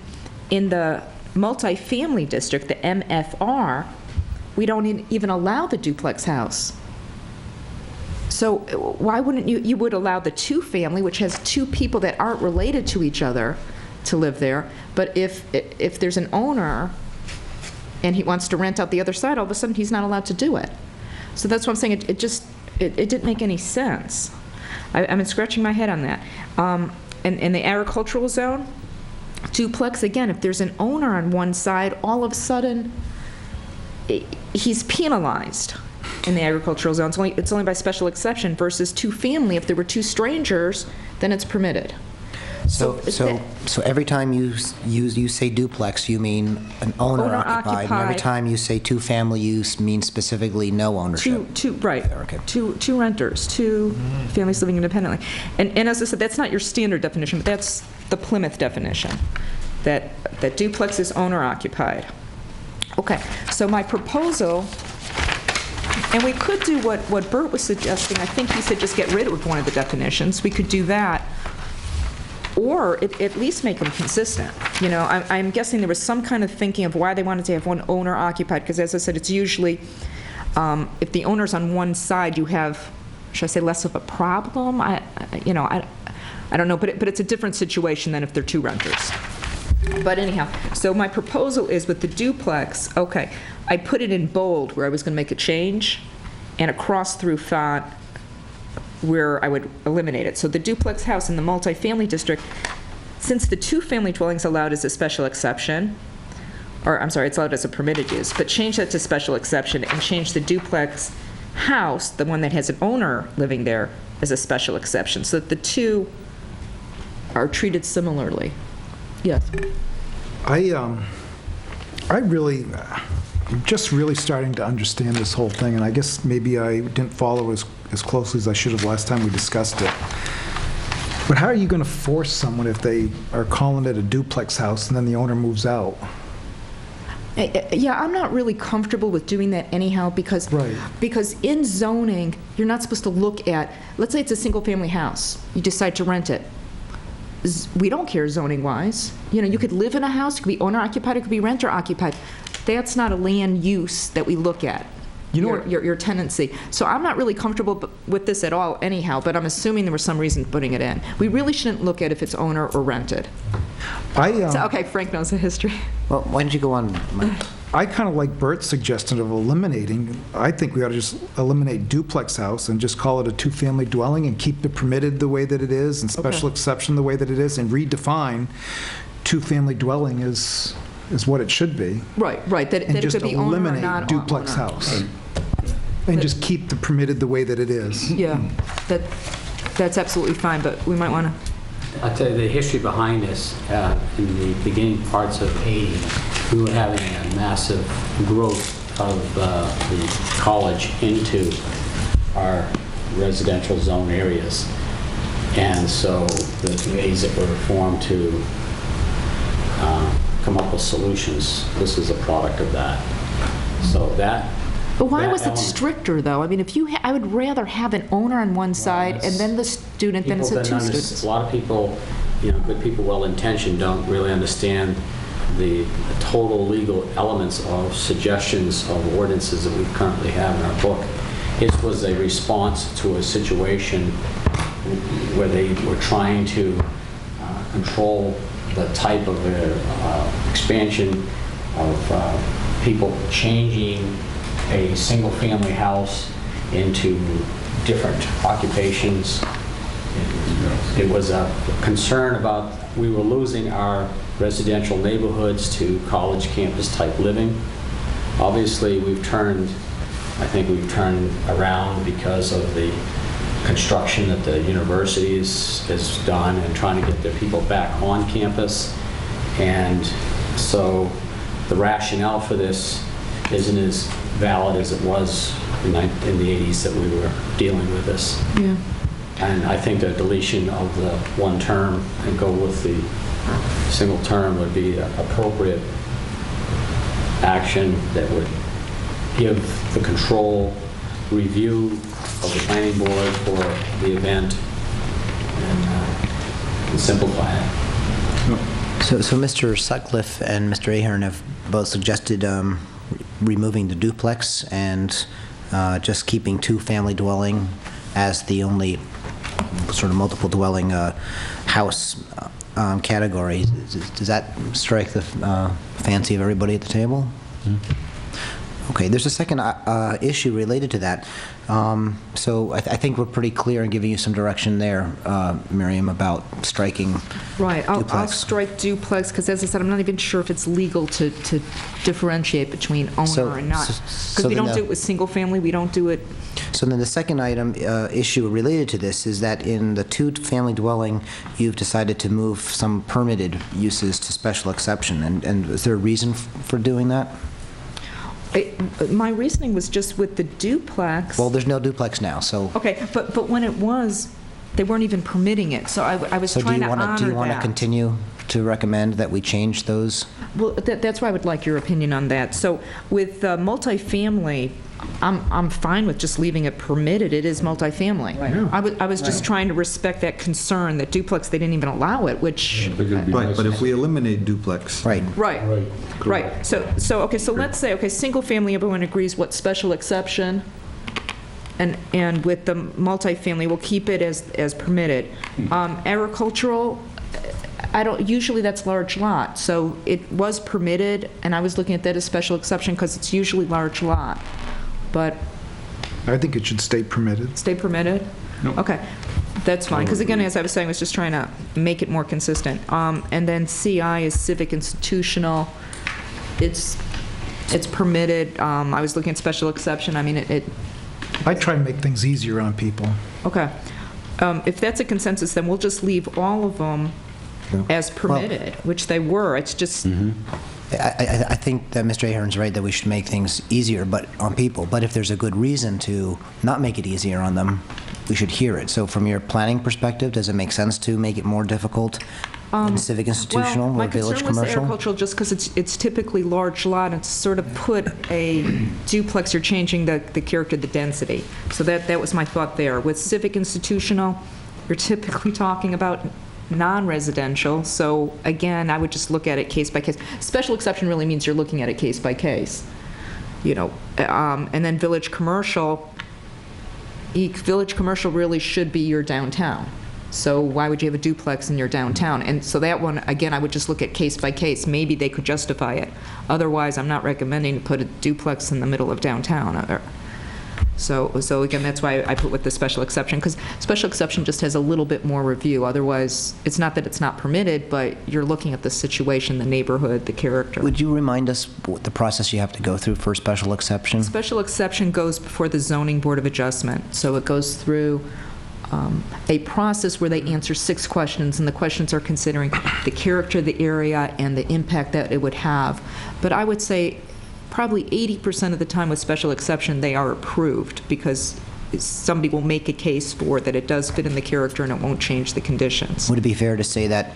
in the multifamily district, the MFR, we don't even allow the duplex house. So why wouldn't you would allow the two-family, which has two people that aren't related to each other, to live there, but if there's an owner and he wants to rent out the other side, all of a sudden he's not allowed to do it. So that's what I'm saying. It didn't make any sense. I've been scratching my head on that. In the agricultural zone, duplex, again, if there's an owner on one side, all of a sudden he's penalized in the agricultural zone. It's only by special exception versus two-family. If there were two strangers, then it's permitted. So every time you say duplex, you mean an owner-occupied, and every time you say two-family, you mean specifically no ownership. Right. Okay. Two renters, two families living independently. And as I said, that's not your standard definition, but that's the Plymouth definition, that duplex is owner-occupied. Okay, so my proposal, and we could do what Bert was suggesting. I think he said just get rid of one of the definitions. We could do that. Or at least make them consistent. I'm guessing there was some kind of thinking of why they wanted to have one owner occupied, because as I said, it's usually, if the owner's on one side, you have, should I say, less of a problem? I don't know, but it's a different situation than if they're two renters. But anyhow, so my proposal is with the duplex, okay, I put it in bold where I was going to make a change, and a cross-through font where I would eliminate it. So the duplex house in the multifamily district, since the two-family dwelling is allowed as a special exception, or I'm sorry, it's allowed as a permitted use, but change that to special exception and change the duplex house, the one that has an owner living there, as a special exception, so that the two are treated similarly. Yes. I'm just really starting to understand this whole thing, and I guess maybe I didn't follow as closely as I should have last time we discussed it. But how are you going to force someone if they are calling it a duplex house and then the owner moves out? Yeah, I'm not really comfortable with doing that anyhow because in zoning, you're not supposed to look at, let's say it's a single-family house. You decide to rent it. We don't care zoning-wise. You could live in a house, it could be owner-occupied, it could be renter-occupied. That's not a land use that we look at. Your tenancy. So I'm not really comfortable with this at all anyhow, but I'm assuming there was some reason putting it in. We really shouldn't look at if it's owner or rented. Okay, Frank knows the history. Well, why don't you go on, Mike? I kind of like Bert's suggestion of eliminating. I think we ought to just eliminate duplex house and just call it a two-family dwelling and keep the permitted the way that it is and special exception the way that it is, and redefine two-family dwelling is what it should be. Right. That it could be owner or not owner. And just eliminate duplex house. And just keep the permitted the way that it is. Yeah, that's absolutely fine, but we might want to... I'll tell you the history behind this. In the beginning parts of '80, we were having a massive growth of the college into our residential zone areas. And so the ways that were formed to come up with solutions. This is a product of that. So that. But why that was it element- stricter, though? I mean, if you, I would rather have an owner on one side and then the student, then it's People a two don't students. A lot of people, good people, well-intentioned, don't really understand the total legal elements of suggestions of ordinances that we currently have in our book. It was a response to a situation where they were trying to control the type of expansion of people changing a single-family house into different occupations. It was a concern about we were losing our residential neighborhoods to college campus type living. Obviously, I think we've turned around because of the construction that the university has done and trying to get their people back on campus. And so the rationale for this isn't as valid as it was in the 80s that we were dealing with this. Yeah. And I think the deletion of the one term and go with the single term would be an appropriate action that would give the control review of the planning board for the event and simplify it. So Mr. Sutcliffe and Mr. Ahern have both suggested removing the duplex and just keeping two-family dwelling as the only sort of multiple dwelling house category. Does that strike the fancy of everybody at the table? Okay, there's a second issue related to that. So I think we're pretty clear in giving you some direction there, Miriam, about striking Right, I'll duplex. strike duplex, because as I said, I'm not even sure if it's legal to differentiate between owner and not. Because we don't do it with single family, we don't do it. So then the second item, issue related to this, is that in the two-family dwelling, you've decided to move some permitted uses to special exception. And is there a reason for doing that? My reasoning was just with the duplex. Well, there's no duplex now, so... Okay, but when it was, they weren't even permitting it, so I was So trying to honor that. do you want to continue to recommend that we change those? Well, that's why I would like your opinion on that. So with multifamily, I'm fine with just leaving it permitted. It is multifamily. Right. I was just trying to respect that concern that duplex, they didn't even allow it, which... Right, but if we eliminate duplex. Right. Right. So let's say, okay, single family, everyone agrees what special exception, and with the multifamily, we'll keep it as permitted. Agricultural, usually that's large lot, so it was permitted, and I was looking at that as special exception because it's usually large lot. But I think it should stay permitted. stay permitted? No. Okay, that's fine, because again, as I was saying, I was just trying to make it more consistent. And then CI is civic institutional. It's permitted. I was looking at special exception. I mean, I try and make things easier on people. okay. If that's a consensus, then we'll just leave all of them as permitted, which they were. It's just... I think that Mr. Ahern's right that we should make things easier on people, but if there's a good reason to not make it easier on them, we should hear it. So from your planning perspective, does it make sense to make it more difficult in civic institutional or village my concern was commercial? agricultural just because it's typically large lot, and it's sort of put a duplex, you're changing the character, the density. So that was my thought there. With civic institutional, you're typically talking about non-residential, so again, I would just look at it case by case. Special exception really means you're looking at it case by case, and then village commercial really should be your downtown. So why would you have a duplex in your downtown? And so that one, again, I would just look at case by case. Maybe they could justify it. Otherwise, I'm not recommending to put a duplex in the middle of downtown. So again, that's why I put with the special exception, because special exception just has a little bit more review. Otherwise, it's not that it's not permitted, but you're looking at the situation, the neighborhood, the character. Would you remind us what the process you have to go through for special exception? Special exception goes before the Zoning Board of Adjustment. So it goes through a process where they answer 6 questions, and the questions are considering the character of the area and the impact that it would have. But I would say probably 80% of the time with special exception, they are approved, because somebody will make a case for that it does fit in the character and it won't change the conditions. Would it be fair to say that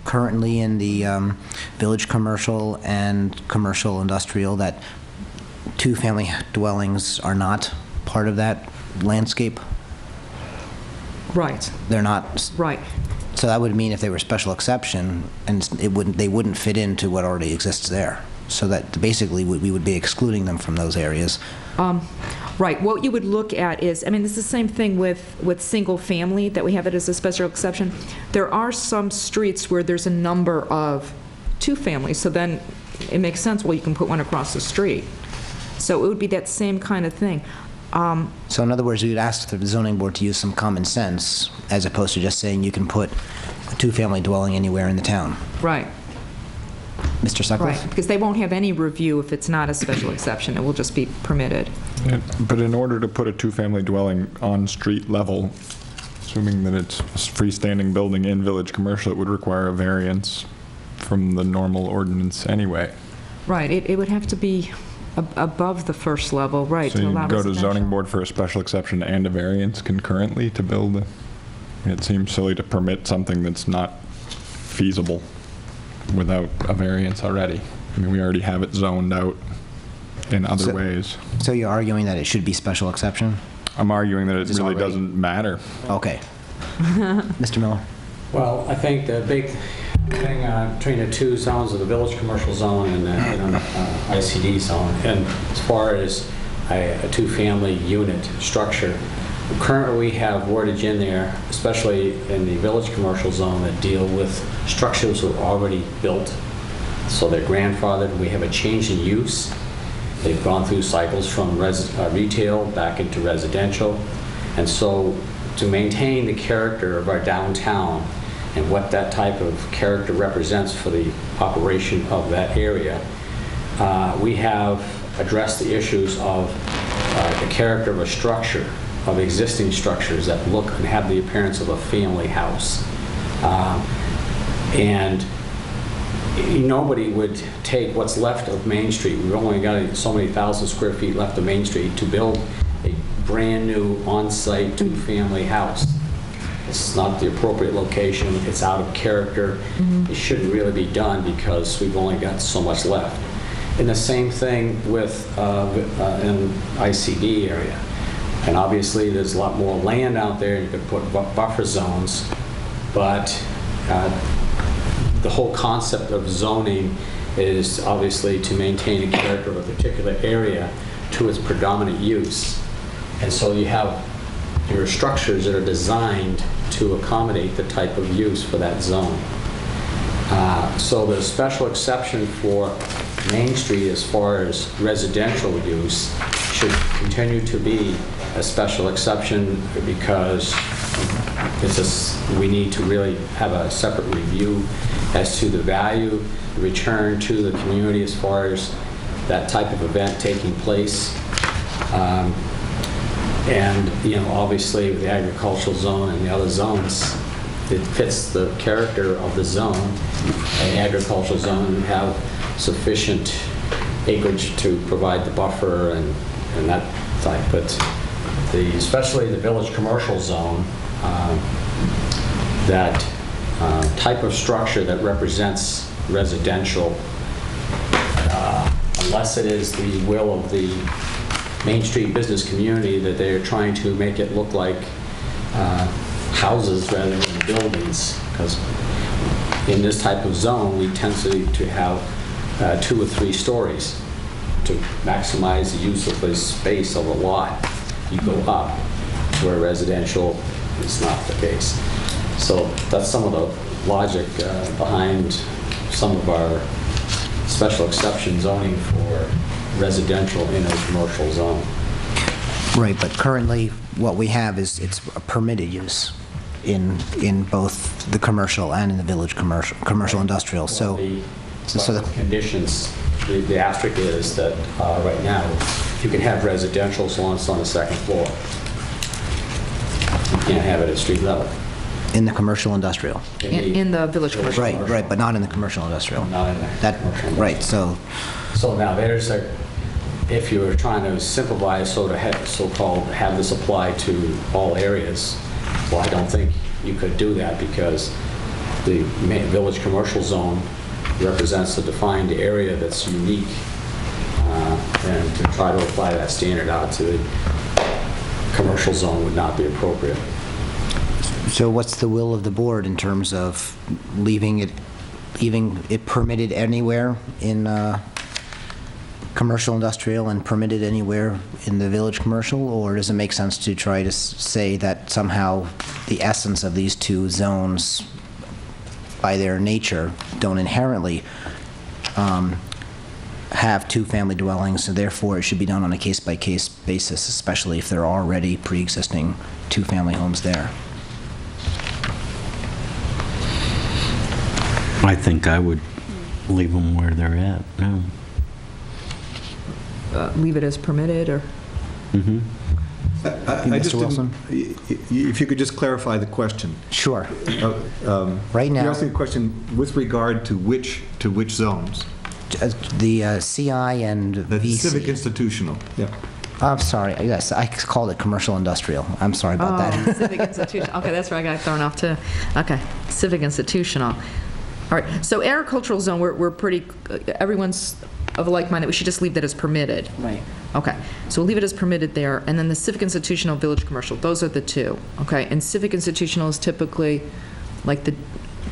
currently in the village commercial and commercial industrial, that two-family dwellings are not part of that landscape? Right, They're not. right. So that would mean if they were special exception, and they wouldn't fit into what already exists there. So that basically we would be excluding them from those areas. Right. What you would look at is, I mean, this is the same thing with single family, that we have it as a special exception. There are some streets where there's a number of two families, so then it makes sense, well, you can put one across the street. So it would be that same kind of thing. So in other words, we would ask the zoning board to use some common sense, as opposed to just saying you can put a two-family dwelling anywhere in the town. Right. Mr. Sutcliffe? Right, because they won't have any review if it's not a special exception. It will just be permitted. But in order to put a two-family dwelling on street level, assuming that it's a freestanding building in village commercial, it would require a variance from the normal ordinance anyway. Right, it would have to be above the first level, right, So to you allow go to residential. zoning board for a special exception and a variance concurrently to build. It seems silly to permit something that's not feasible without a variance already. I mean, we already have it zoned out in other ways. So you're arguing that it should be special exception? I'm arguing that it It's really already- doesn't matter. Okay. Mr. Miller? Well, I think the big thing between the two zones of the village commercial zone and the ICD zone, and as far as a two-family unit structure, currently we have wordage in there, especially in the village commercial zone, that deal with structures that are already built, so they're grandfathered. We have a change in use. They've gone through cycles from retail back into residential, and so to maintain the character of our downtown and what that type of character represents for the operation of that area, we have addressed the issues of the character of a structure, of existing structures that look and have the appearance of a family house. And nobody would take what's left of Main Street. We've only got so many thousand square feet left of Main Street to build a brand-new on-site two-family house. It's not the appropriate location. It's out of character. It shouldn't really be done because we've only got so much left. And the same thing with an ICD area. And obviously, there's a lot more land out there. You could put buffer zones, but the whole concept of zoning is obviously to maintain a character of a particular area to its predominant use. And so you have your structures that are designed to accommodate the type of use for that zone. So the special exception for Main Street as far as residential use should continue to be a special exception because we need to really have a separate review as to the value, the return to the community as far as that type of event taking place. And, obviously with the agricultural zone and the other zones, it fits the character of the zone. An agricultural zone would have sufficient acreage to provide the buffer and that type. But especially the village commercial zone, that type of structure that represents residential, unless it is the will of the Main Street business community that they're trying to make it look like houses rather than buildings, because in this type of zone we tend to have 2 or 3 stories to maximize the use of the space of a lot. You go up where residential is not the case. So that's some of the logic behind some of our special exception zoning for residential in a commercial zone. Right, but currently what we have is it's a permitted use in both the commercial and in the village commercial industrial. So, The conditions, the asterisk is that right now you can have residential as long as it's on the second floor. You can't have it at street level. in the commercial industrial. In the village commercial. Right, but not in the commercial industrial. Not in the commercial Right, industrial. so So now there's if you were trying to simplify, so-called have this apply to all areas, well, I don't think you could do that because the village commercial zone represents a defined area that's unique, and to try to apply that standard out to the commercial zone would not be appropriate. So what's the will of the board in terms of leaving it permitted anywhere in commercial industrial and permitted anywhere in the village commercial, or does it make sense to try to say that somehow the essence of these two zones by their nature don't inherently have two-family dwellings, so therefore it should be done on a case-by-case basis, especially if there are already pre-existing two-family homes there? I think I would leave them where they're at, no. Leave it as permitted, or? Mm-hmm. I just Mr. Wilson? if you could just clarify the question. Sure. Right now, You're asking a question with regard to which zones? the CI and The VC. civic institutional, yeah. I'm sorry, yes, I called it commercial industrial. I'm sorry about that. Civic institutional. Okay, that's where I got thrown off too. Okay, civic institutional. All right, so agricultural zone, we're pretty, everyone's of a like mind that we should just leave that as permitted. Right. Okay, so we'll leave it as permitted there, and then the civic institutional, village commercial, those are the two, okay? And civic institutional is typically like the,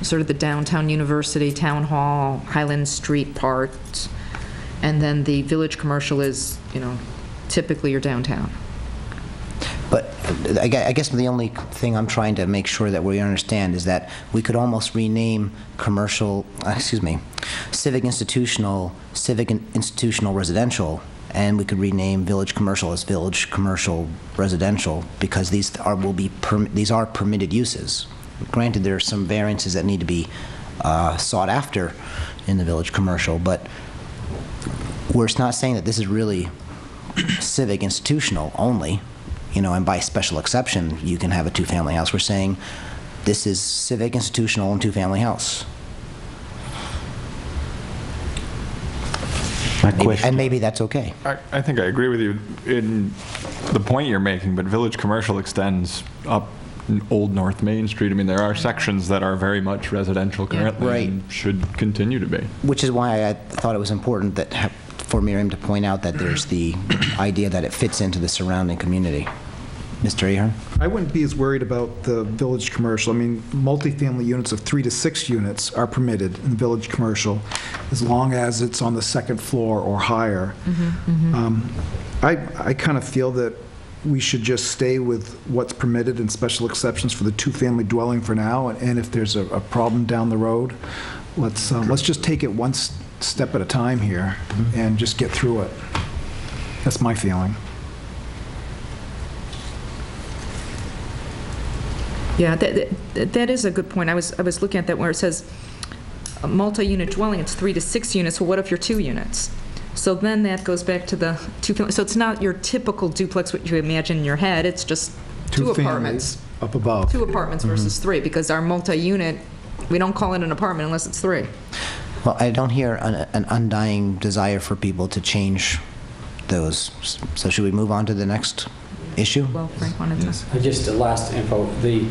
sort of the downtown university, town hall, Highland Street parts, and then the village commercial is, typically your downtown. But I guess the only thing I'm trying to make sure that we understand is that we could almost rename civic institutional residential, and we could rename village commercial as village commercial residential, because these are permitted uses. Granted, there are some variances that need to be sought after in the village commercial, but we're not saying that this is really civic institutional only, and by special exception, you can have a two-family house. We're saying this is civic, institutional, and two-family house. And maybe that's okay. I think I agree with you in the point you're making, but village commercial extends up Old North Main Street. I mean, there are sections that are very much residential currently, Right. and should continue to be. Which is why I thought it was important for Miriam to point out that there's the idea that it fits into the surrounding community. Mr. Ahern? I wouldn't be as worried about the village commercial. I mean, multifamily units of 3 to 6 units are permitted in the village commercial, as long as it's on the second floor or higher. I kind of feel that we should just stay with what's permitted and special exceptions for the two-family dwelling for now, and if there's a problem down the road, let's just take it one step at a time here and just get through it. That's my feeling. Yeah, that is a good point. I was looking at that where it says a multi-unit dwelling, it's 3 to 6 units. Well, what if you're 2 units? So then that goes back to the two-family. So it's not your typical duplex, what you imagine in your head. It's just two apartments. Up above. 2 apartments versus 3, because our multi-unit, we don't call it an apartment unless it's 3. Well, I don't hear an undying desire for people to change those. So should we move on to the next issue? Well, Frank wanted to. Just the last info, the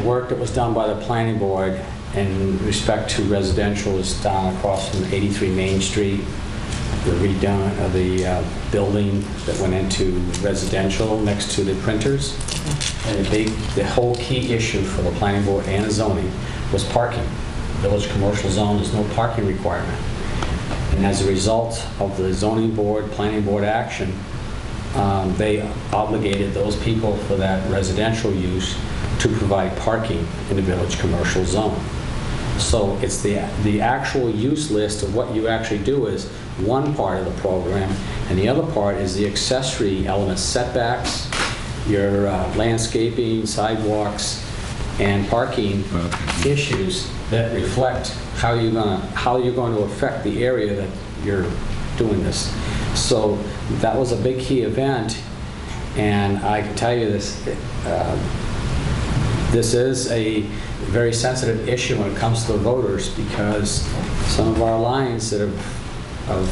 work that was done by the planning board in respect to residential is down across from 83 Main Street, the redone of the building that went into residential next to the printers. And the whole key issue for the planning board and the zoning was parking. Village commercial zone, there's no parking requirement. And as a result of the zoning board, planning board action, they obligated those people for that residential use to provide parking in the village commercial zone. So it's the actual use list of what you actually do is one part of the program, and the other part is the accessory elements, setbacks, your landscaping, sidewalks, and parking issues that reflect how you're going to affect the area that you're doing this. So that was a big key event, and I can tell you this, this is a very sensitive issue when it comes to the voters, because some of our lines that of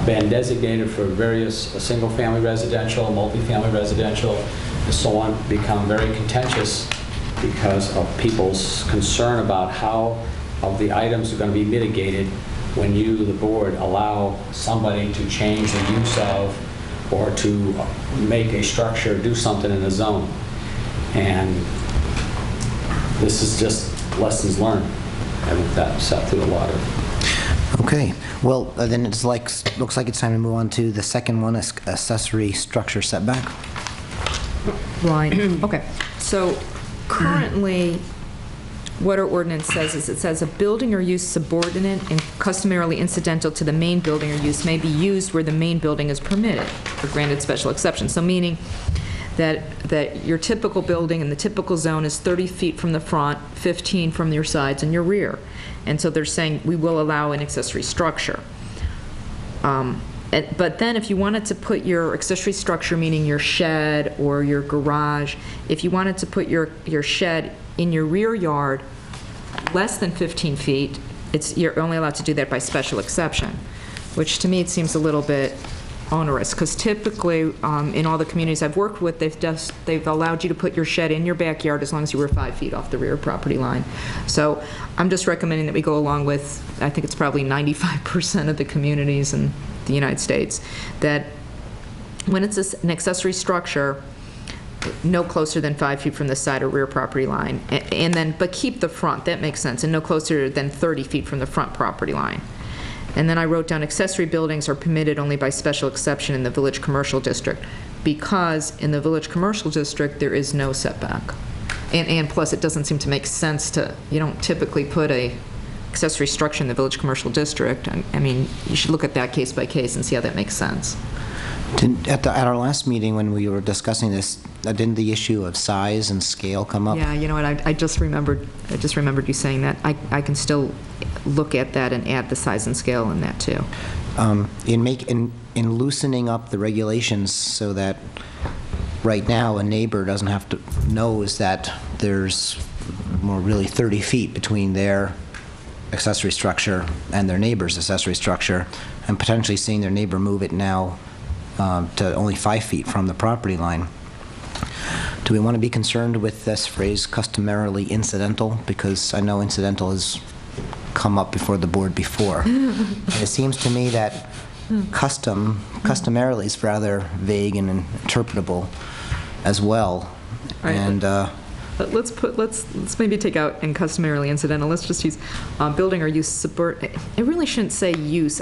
been designated for various single-family residential, multifamily residential, and so on, become very contentious because of people's concern about how the items are going to be mitigated when you, the board, allow somebody to change the use of or to make a structure do something in a zone. And this is just lessons learned. I think that sat through a lot of. Okay, well, then it's looks like it's time to move on to the second one, accessory structure setback. Right, okay. So currently, what our ordinance says is it says a building or use subordinate and customarily incidental to the main building or use may be used where the main building is permitted or granted special exception. So meaning that your typical building in the typical zone is 30 feet from the front, 15 from your sides and your rear. And so they're saying we will allow an accessory structure. But then if you wanted to put your accessory structure, meaning your shed or your garage, if you wanted to put your shed in your rear yard less than 15 feet, you're only allowed to do that by special exception, which to me it seems a little bit onerous, because typically in all the communities I've worked with, they've allowed you to put your shed in your backyard as long as you were 5 feet off the rear property line. So I'm just recommending that we go along with, I think it's probably 95% of the communities in the United States, that when it's an accessory structure, no closer than 5 feet from the side or rear property line, but keep the front, that makes sense, and no closer than 30 feet from the front property line. And then I wrote down accessory buildings are permitted only by special exception in the Village Commercial District, because in the Village Commercial District there is no setback. And plus it doesn't seem to make sense you don't typically put a accessory structure in the Village Commercial District. I mean, you should look at that case by case and see how that makes sense. At our last meeting when we were discussing this, didn't the issue of size and scale come up? Yeah, you know what, I just remembered you saying that. I can still look at that and add the size and scale in that too. In loosening up the regulations so that right now a neighbor doesn't have to knows that there's more really 30 feet between their accessory structure and their neighbor's accessory structure, and potentially seeing their neighbor move it now to only 5 feet from the property line. Do we want to be concerned with this phrase customarily incidental? Because I know incidental has come up before the board before. And it seems to me that customarily is rather vague and interpretable as well. Right. And let's maybe take out and customarily incidental. Let's just use building or use subordinate. It really shouldn't say use.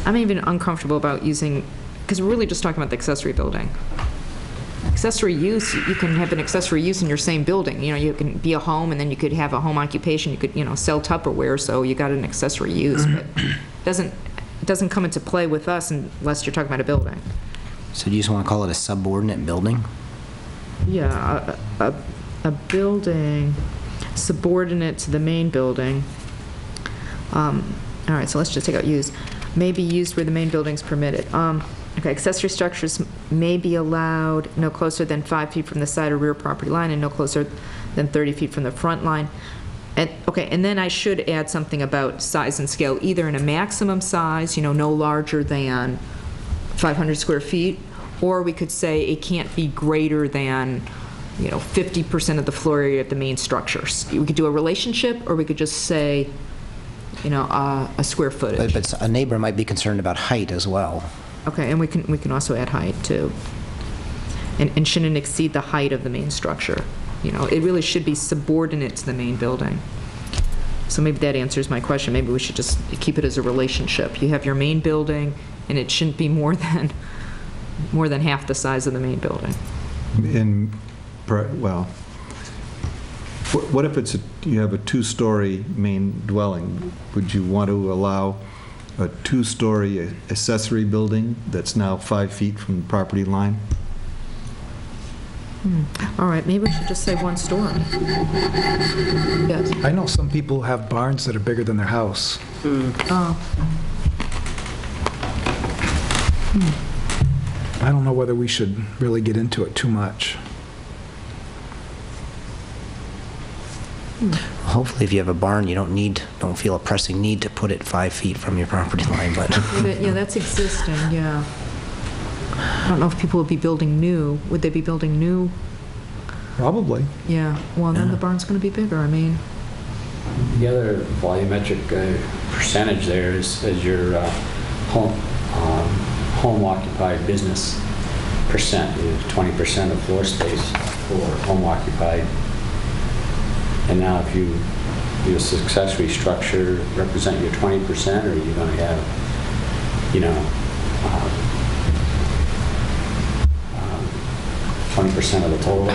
I'm even uncomfortable about using, because we're really just talking about the accessory building. Accessory use, you can have an accessory use in your same building. You know, you can be a home, and then you could have a home occupation. You could, sell Tupperware, so you got an accessory use. But it doesn't come into play with us unless you're talking about a building. so do you just want to call it a subordinate building? Yeah, a building subordinate to the main building. All right, so let's just take out use. May be used where the main building's permitted. Okay, accessory structures may be allowed no closer than 5 feet from the side or rear property line and no closer than 30 feet from the front line. And then I should add something about size and scale, either in a maximum size, no larger than 500 square feet, or we could say it can't be greater than 50% of the floor area of the main structures. We could do a relationship, or we could just say a square footage. But a neighbor might be concerned about height as well. Okay, and we can also add height too. And shouldn't exceed the height of the main structure. It really should be subordinate to the main building. So maybe that answers my question. Maybe we should just keep it as a relationship. You have your main building, and it shouldn't be more than half the size of the main building. What if you have a two-story main dwelling? Would you want to allow a two-story accessory building that's now 5 feet from the property line? All right, maybe we should just say 1 story. Yes. I know some people have barns that are bigger than their house. Oh. I don't know whether we should really get into it too much. Hopefully, if you have a barn, you don't feel a pressing need to put it 5 feet from your property line, but. Yeah, that's existing, yeah. I don't know if people would be building new. Would they be building new? Probably. Yeah, well, then the barn's going to be bigger, I mean. The other volumetric percentage there is your home occupied business percent, 20% of floor space for home occupied. And now if you do a successory structure represent your 20%, or are you going to have, 20% of the total?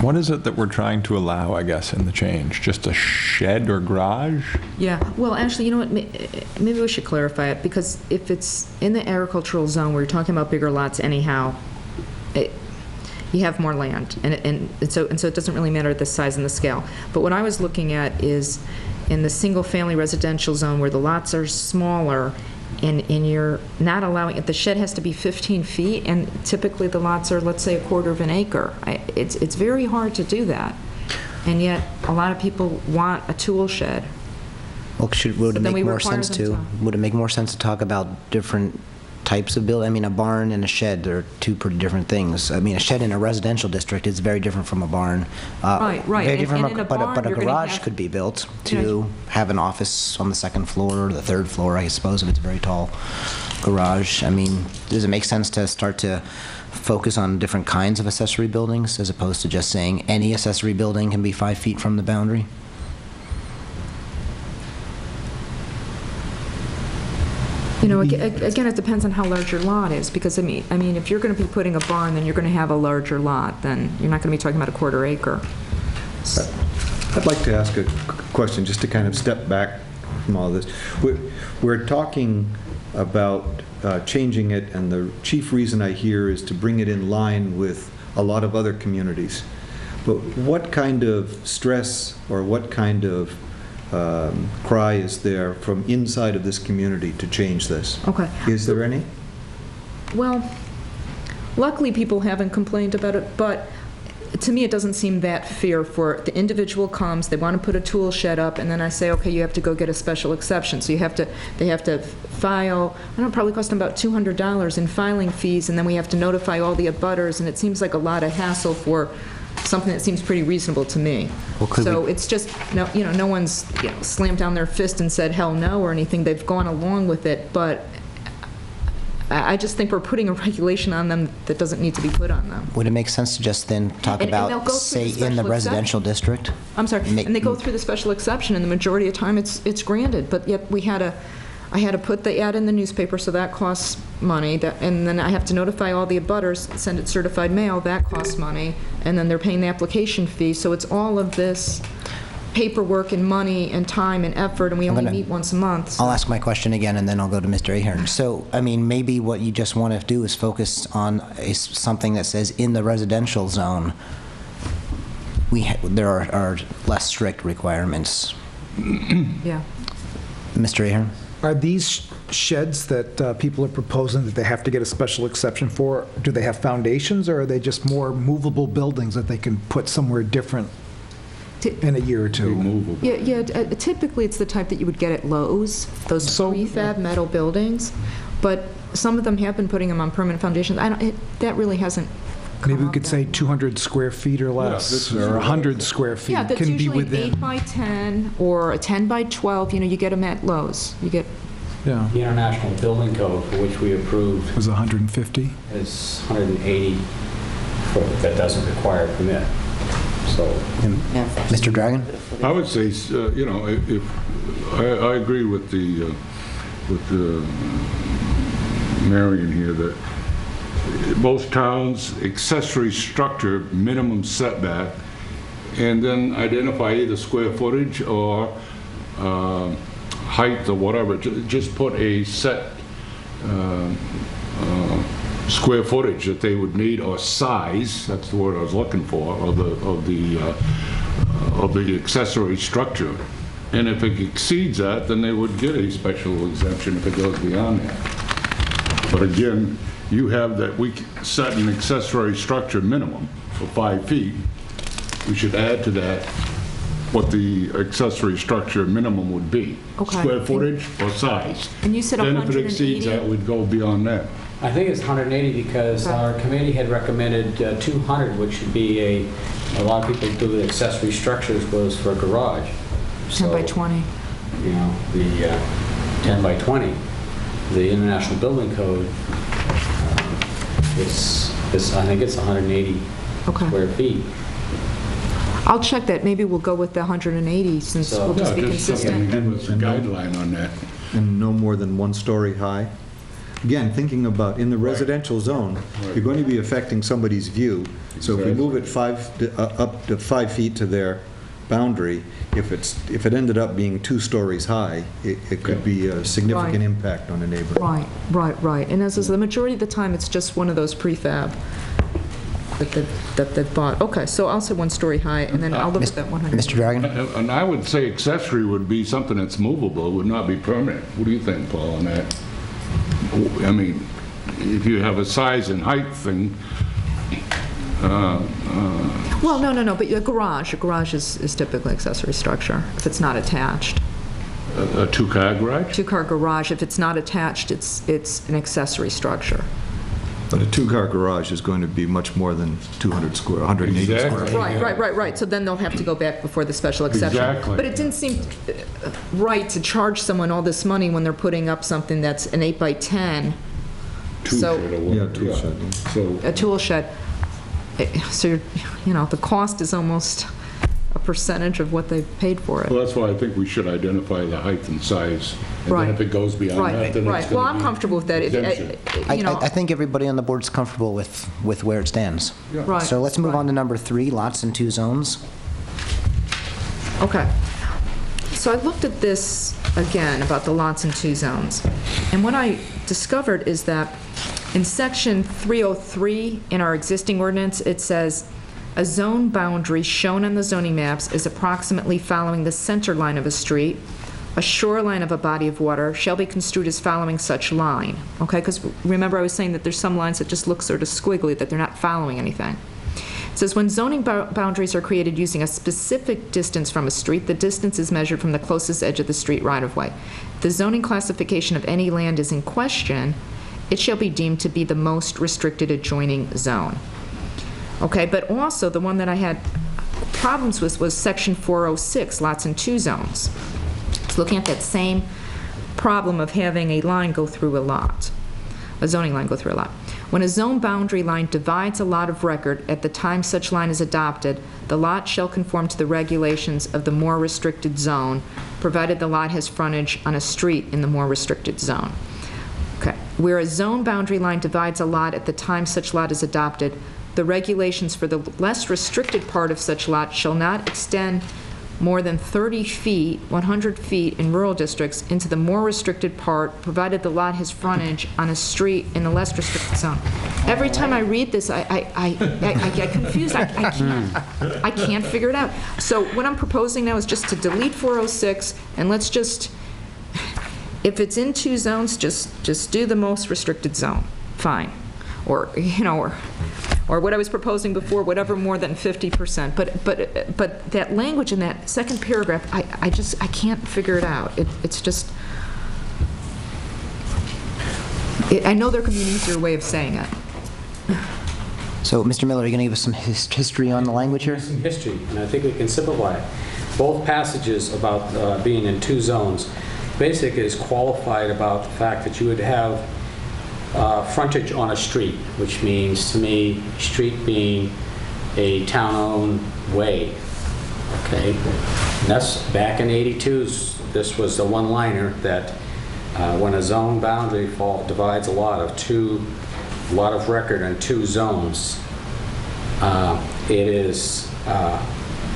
What is it that we're trying to allow, I guess, in the change? Just a shed or garage? Yeah, well, actually, you know what, maybe we should clarify it, because if it's in the agricultural zone where you're talking about bigger lots anyhow, you have more land, and so it doesn't really matter the size and the scale. But what I was looking at is in the single-family residential zone where the lots are smaller, and you're not allowing it, the shed has to be 15 feet, and typically the lots are, let's say, 1/4 of an acre. It's very hard to do that, and yet a lot of people want a tool shed. Well, would it make more sense to talk about different types of building? I mean, a barn and a shed, they're two pretty different things. I mean, a shed in a residential district is very different from a barn. Right. Very different And in a barn, but a you're gonna garage have- could be built to have an office on the second floor or the third floor, I suppose, if it's a very tall garage. I mean, does it make sense to start to focus on different kinds of accessory buildings as opposed to just saying any accessory building can be 5 feet from the boundary? You know, again, it depends on how large your lot is, because, I mean, if you're going to be putting a barn, then you're going to have a larger lot, then you're not going to be talking about a 1/4 acre. I'd like to ask a question, just to kind of step back from all this. We're talking about changing it, and the chief reason I hear is to bring it in line with a lot of other communities. But what kind of stress or what kind of cry is there from inside of this community to change this? Okay. Is there any? Well, luckily, people haven't complained about it, but to me, it doesn't seem that fair for the individual comes, they want to put a tool shed up, and then I say, okay, you have to go get a special exception. So they have to file, I don't know, probably cost them about $200 in filing fees, and then we have to notify all the abutters, and it seems like a lot of hassle for something that seems pretty reasonable to me. Well, so it's just, no one's slammed down their fist and said hell no or anything. They've gone along with it, but I just think we're putting a regulation on them that doesn't need to be put on them. Would it make sense to just then talk And they'll about, go through say, the in the special residential district? I'm sorry, and they go through the special exception, and the majority of the time it's granted, but yet I had to put the ad in the newspaper, so that costs money, and then I have to notify all the abutters, send it certified mail, that costs money, and then they're paying the application fee, so it's all of this paperwork and money and time and effort, and we only meet once a month. So. I'll ask my question again, and then I'll go to Mr. Ahern. So, I mean, maybe what you just want to do is focus on something that says in the residential zone, there are less strict requirements. Yeah. Mr. Ahern? Are these sheds that people are proposing that they have to get a special exception for, do they have foundations, or are they just more movable buildings that they can put somewhere different in a year or two? Removable. Yeah. Typically, it's the type that you would get at Lowe's, those prefab metal buildings, but some of them have been putting them on permanent foundations. That really hasn't come Maybe we up could yet. say 200 square feet or less, or 100 square feet. Yeah, that's can be usually within. 8 by 10 or a 10 by 12. You get them at Lowe's. You get. Yeah. The International Building Code, for which we approved, It was 150. is 180 that doesn't require a permit. So, Mr. Dragon? I would say, if I agree with the Marion here that most towns accessory structure minimum setback, and then identify either square footage or height or whatever. Just put a set square footage that they would need, or size, that's the word I was looking for, of the accessory structure. And if it exceeds that, then they would get a special exemption if it goes beyond that. But again, you have that we set an accessory structure minimum for 5 feet. We should add to that what the accessory structure minimum would be. Okay. Square footage or size. And you said Then if it exceeds 180? that, we'd go beyond that. I think it's 180 because Okay. our committee had recommended 200, which would be a lot of people do the accessory structures was for a garage. 10 by So, 20. You know, the 10 by 20. The International Building Code, I think it's 180 Okay. square feet. I'll check that. Maybe we'll go with the 180 since So- we'll just Yeah, be just something consistent. to give us a guideline on that. And no more than 1 story high. Again, thinking about, in the residential zone, you're going to be affecting somebody's view. So if we move it up to 5 feet to their boundary, if it ended up being 2 stories high, it could be a significant Right. impact on a neighbor. Right. And as is the majority of the time, it's just one of those prefab that they've bought. Okay, so I'll say 1 story high, and then I'll look at that 100. Mr. Dragon? And I would say accessory would be something that's movable, would not be permanent. What do you think, Paul, on that? I mean, if you have a size and height thing, Well, no, but a garage is typically accessory structure if it's not attached. a two-car garage? Two-car garage, if it's not attached, it's an accessory structure. But a 2-car garage is going to be much more than 180 Exactly. square. Right. So then they'll have to go back before the special exception. Exactly. But it didn't seem right to charge someone all this money when they're putting up something that's an 8 by 10, Two So- shed or what- Yeah, tool shed, yeah. So, a tool shed. So, the cost is almost a percentage of what they paid for it. well, that's why I think we should identify the height and size. And Right. then if it goes beyond that, then it's Right. Well, I'm comfortable with that. exemption. I think everybody on the board's comfortable with where it stands. Right. So let's move on to number 3, lots in 2 zones. Okay. So I looked at this again about the lots in 2 zones. And what I discovered is that in section 303 in our existing ordinance, it says, a zone boundary shown on the zoning maps is approximately following the center line of a street. A shoreline of a body of water shall be construed as following such line. Okay, because remember I was saying that there's some lines that just look sort of squiggly, that they're not following anything. It says, when zoning boundaries are created using a specific distance from a street, the distance is measured from the closest edge of the street right-of-way. If the zoning classification of any land is in question, it shall be deemed to be the most restricted adjoining zone. Okay, but also the one that I had problems with was section 406, lots in 2 zones. It's looking at that same problem of having a line go through a lot, a zoning line go through a lot. When a zone boundary line divides a lot of record at the time such line is adopted, the lot shall conform to the regulations of the more restricted zone, provided the lot has frontage on a street in the more restricted zone. Okay. Where a zone boundary line divides a lot at the time such lot is adopted, the regulations for the less restricted part of such lot shall not extend more than 30 feet, 100 feet in rural districts into the more restricted part, provided the lot has frontage on a street in the less restricted zone. Every time I read this, I get confused. I can't figure it out. So what I'm proposing now is just to delete 406, and let's just, if it's in 2 zones, just do the most restricted zone. Fine. Or, or what I was proposing before, whatever more than 50%. But that language in that second paragraph, I can't figure it out. It's just, I know there could be an easier way of saying it. So, Mr. Miller, are you going to give us some history on the language here? Some history, and I think we can simplify it. Both passages about being in 2 zones basically is qualified about the fact that you would have frontage on a street, which means to me, street being a town-owned way, okay? And that's back in '82, this was the one-liner that when a zone boundary divides a lot of record in 2 zones, it is,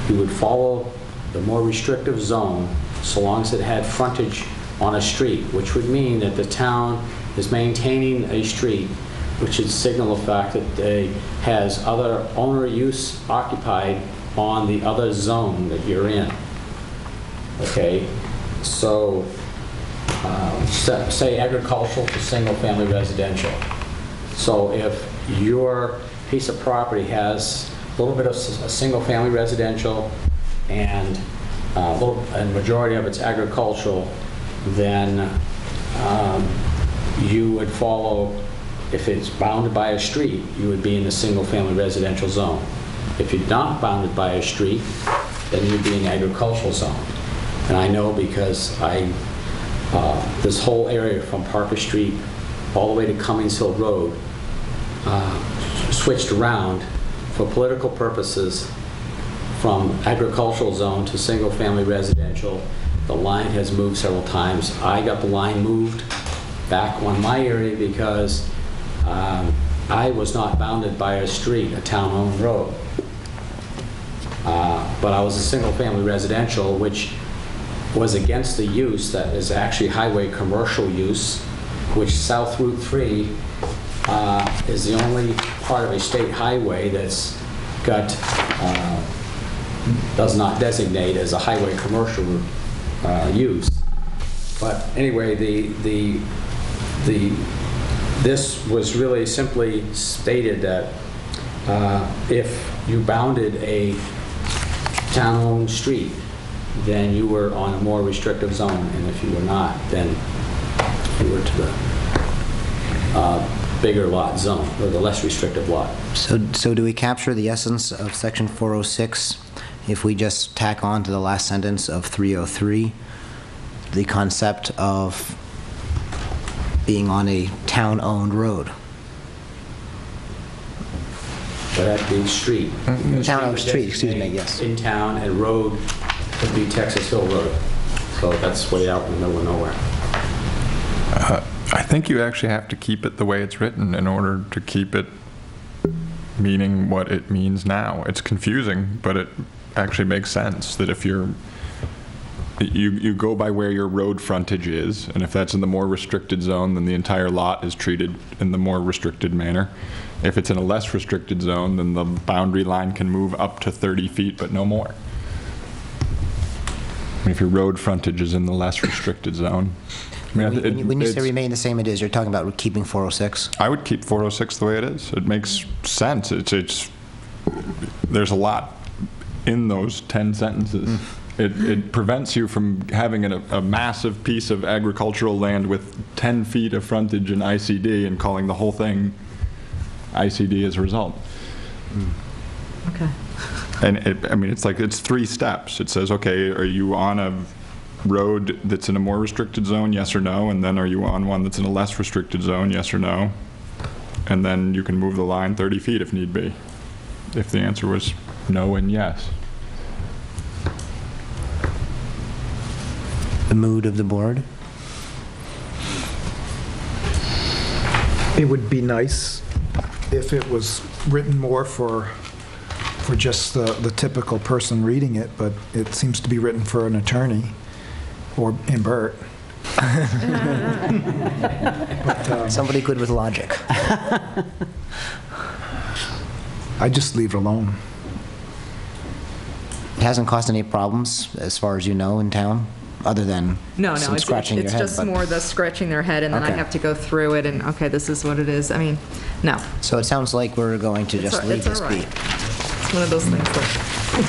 you would follow the more restrictive zone so long as it had frontage on a street, which would mean that the town is maintaining a street, which should signal the fact that they has other owner use occupied on the other zone that you're in. Okay, so say agricultural to single-family residential. So if your piece of property has a little bit of a single-family residential and and majority of it's agricultural, then you would follow, if it's bounded by a street, you would be in the single-family residential zone. If you're not bounded by a street, then you'd be in the agricultural zone. And I know because this whole area from Parker Street all the way to Cummings Hill Road switched around for political purposes from agricultural zone to single-family residential. The line has moved several times. I got the line moved back on my area because I was not bounded by a street, a town-owned road. But I was a single-family residential, which was against the use that is actually highway commercial use, which South Route 3 is the only part of a state highway that's got, does not designate as a highway commercial use. But anyway, this was really simply stated that if you bounded a town-owned street, then you were on a more restrictive zone, and if you were not, then you were to the bigger lot zone, or the less restrictive lot. So do we capture the essence of section 406 if we just tack on to the last sentence of 303 the concept of being on a town-owned road? But at the street. Town-owned street, excuse me, yes. In town, and road would be Texas Hill Road. So that's way out in the middle of nowhere. I think you actually have to keep it the way it's written in order to keep it meaning what it means now. It's confusing, but it actually makes sense that if you go by where your road frontage is, and if that's in the more restricted zone, then the entire lot is treated in the more restricted manner. If it's in a less restricted zone, then the boundary line can move up to 30 feet, but no more. I mean, if your road frontage is in the less restricted zone. I mean, When you say remain the same it is, you're talking about keeping 406? I would keep 406 the way it is. It makes sense. There's a lot in those 10 sentences. It prevents you from having a massive piece of agricultural land with 10 feet of frontage in ICD and calling the whole thing ICD as a result. Okay. And it's 3 steps. It says, okay, are you on a road that's in a more restricted zone, yes or no? And then are you on one that's in a less restricted zone, yes or no? And then you can move the line 30 feet if need be, if the answer was no and yes. The mood of the board? It would be nice if it was written more for just the typical person reading it, but it seems to be written for an attorney and Bert. Somebody good with logic. I just leave it alone. It hasn't caused any problems, as far as you know, in town, other than some scratching your head? It's just more the scratching their head, and then I have to go through it, and, okay, this is what it is. I mean, no. So it sounds like we're going to just leave this be. It's one of those things that... All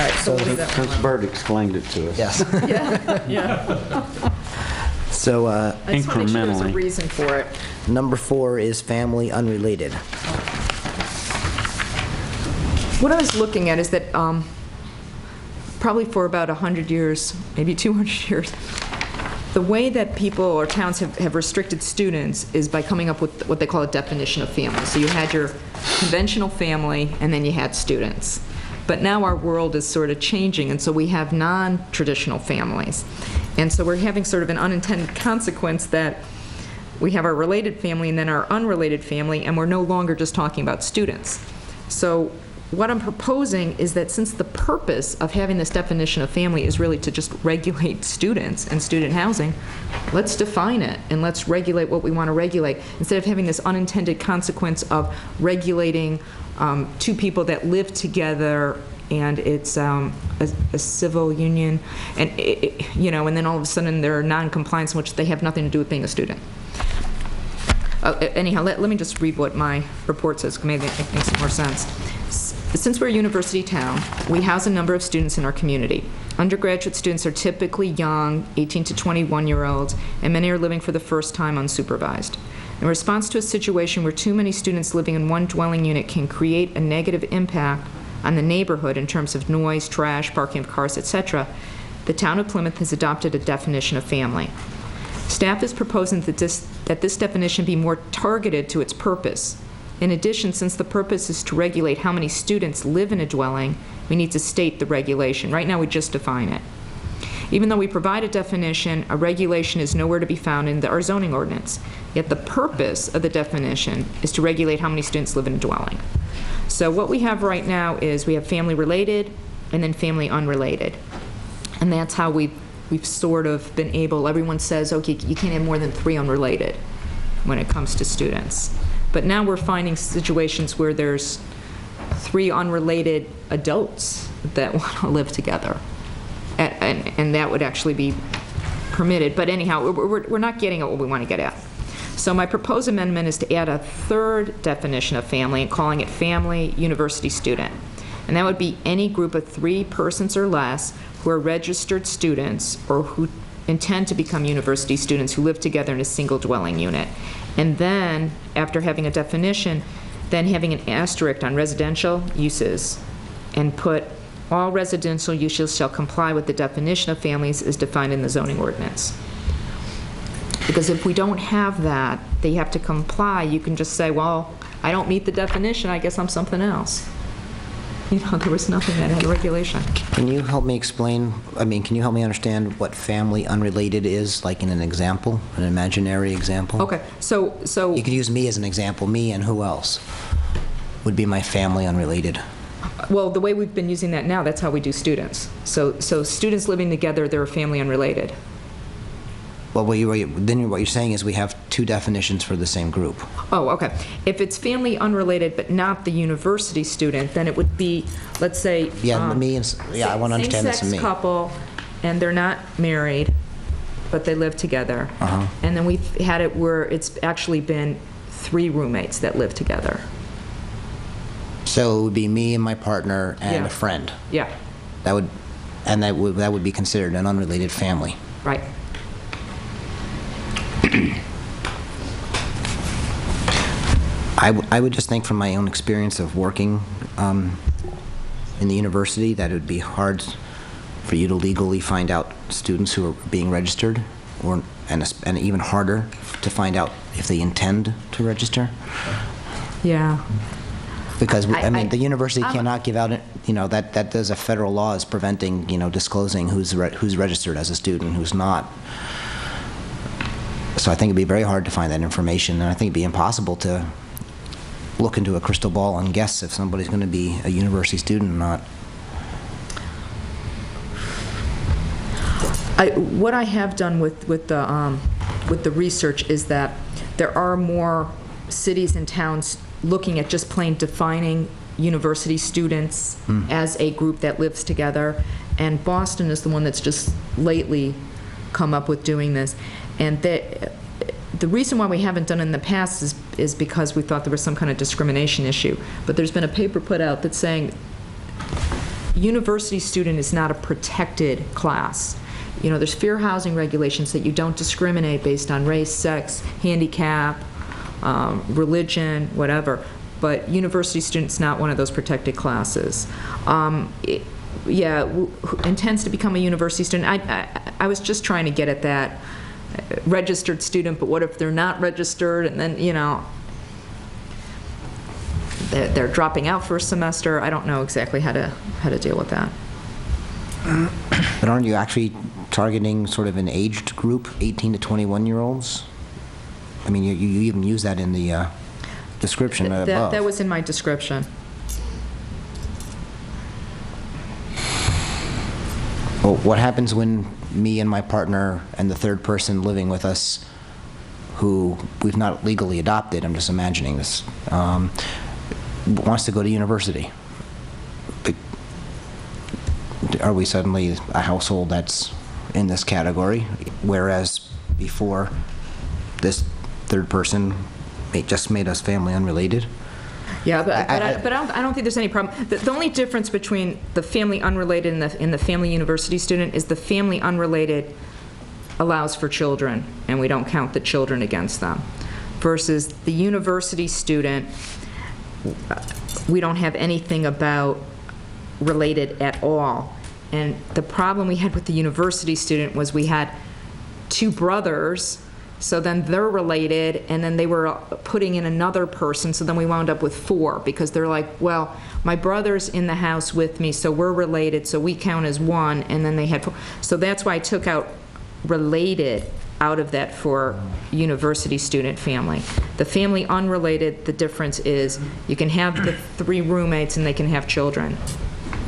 right, so we'll leave that Since one. Bert explained it to us. Yes. Yeah. So I just want to make sure there's a Incrementally. reason for it. number 4 is family unrelated. What I was looking at is that probably for about 100 years, maybe 200 years, the way that people or towns have restricted students is by coming up with what they call a definition of family. So you had your conventional family, and then you had students. But now our world is sort of changing, and so we have non-traditional families. And so we're having sort of an unintended consequence that we have our related family and then our unrelated family, and we're no longer just talking about students. So what I'm proposing is that since the purpose of having this definition of family is really to just regulate students and student housing, let's define it and let's regulate what we want to regulate, instead of having this unintended consequence of regulating 2 people that live together and it's a civil union, and and then all of a sudden they're non-compliance, which they have nothing to do with being a student. Anyhow, let me just read what my report says, maybe it makes more sense. Since we're a university town, we house a number of students in our community. Undergraduate students are typically young, 18 to 21-year-olds, and many are living for the first time unsupervised. In response to a situation where too many students living in one dwelling unit can create a negative impact on the neighborhood in terms of noise, trash, parking of cars, etc., the town of Plymouth has adopted a definition of family. Staff is proposing that this definition be more targeted to its purpose. In addition, since the purpose is to regulate how many students live in a dwelling, we need to state the regulation. Right now, we just define it. Even though we provide a definition, a regulation is nowhere to be found in our zoning ordinance. Yet the purpose of the definition is to regulate how many students live in a dwelling. So what we have right now is we have family related and then family unrelated. And that's how we've sort of been able, everyone says, okay, you can't have more than 3 unrelated when it comes to students. But now we're finding situations where there's 3 unrelated adults that want to live together. And that would actually be permitted. But anyhow, we're not getting at what we want to get at. So my proposed amendment is to add a 3rd definition of family and calling it family university student. And that would be any group of 3 persons or less who are registered students or who intend to become university students who live together in a single dwelling unit. And then, after having a definition, then having an asterisk on residential uses and put all residential uses shall comply with the definition of families as defined in the zoning ordinance. Because if we don't have that, they have to comply. You can just say, well, I don't meet the definition, I guess I'm something else. You know, there was nothing that had a regulation. Can you help me explain, can you help me understand what family unrelated is, like in an example, an imaginary example? Okay, so You could use me as an example. Me and who else would be my family unrelated? well, the way we've been using that now, that's how we do students. So students living together, they're family unrelated. Well, what you're saying is we have 2 definitions for the same group. Oh, okay. If it's family unrelated but not the university student, then it would be, let's say... Yeah, me and... Yeah, I want to understand this in me. Same-sex couple, and they're not married, but they live together. Uh-huh. And then we've had it where it's actually been 3 roommates that live together. So it would be me and my partner and Yeah. a friend. Yeah, That would be considered an unrelated family. right. I would just think from my own experience of working in the university that it would be hard for you to legally find out students who are being registered, and even harder to find out if they intend to register. Yeah. Because, I- the university cannot give out, that there's a federal law is preventing, disclosing who's registered as a student, who's not. So I think it'd be very hard to find that information, and I think it'd be impossible to look into a crystal ball and guess if somebody's going to be a university student or not. What I have done with the research is that there are more cities and towns looking at just plain defining university students as a group that lives together, and Boston is the one that's just lately come up with doing this. And the reason why we haven't done it in the past is because we thought there was some kind of discrimination issue. But there's been a paper put out that's saying university student is not a protected class. There's fair housing regulations that you don't discriminate based on race, sex, handicap, religion, whatever. But university student's not one of those protected classes. Intends to become a university student. I was just trying to get at that registered student, but what if they're not registered and then, they're dropping out for a semester? I don't know exactly how to deal with that. But aren't you actually targeting sort of an aged group, 18 to 21-year-olds? You even use that in the description above. That was in my description. Well, what happens when me and my partner and the 3rd person living with us, who we've not legally adopted, I'm just imagining this, wants to go to university? Are we suddenly a household that's in this category, whereas before this 3rd person just made us family unrelated? Yeah, but I don't think there's any problem. The only difference between the family unrelated and the family university student is the family unrelated allows for children, and we don't count the children against them, versus the university student, we don't have anything about related at all. And the problem we had with the university student was we had 2 brothers, so then they're related, and then they were putting in another person, so then we wound up with 4, because they're like, well, my brother's in the house with me, so we're related, so we count as 1, and then they had 4. So that's why I took out related out of that for university student family. The family unrelated, the difference is you can have the 3 roommates and they can have children,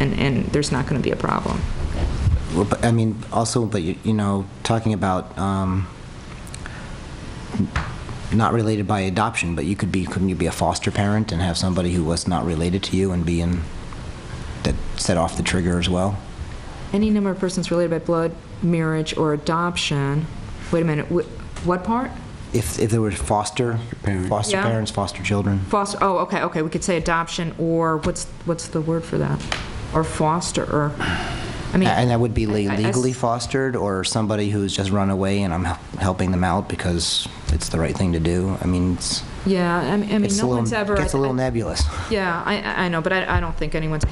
and there's not going to be a problem. Well, but, I mean, also, but you know, talking about not related by adoption, but couldn't you be a foster parent and have somebody who was not related to you and be in, that set off the trigger as well? Any number of persons related by blood, marriage, or adoption. Wait a minute, what part? If there were foster Yeah. parents, foster children. Foster, oh, okay, we could say adoption, or what's the word for that? Or foster, or, I mean. And that would be I- legally fostered, or somebody who's just run away and I'm helping them out because it's the right thing to do? I mean, Yeah, I mean, it's no one's ever. gets a little nebulous. Yeah, I know, but I don't think anyone's.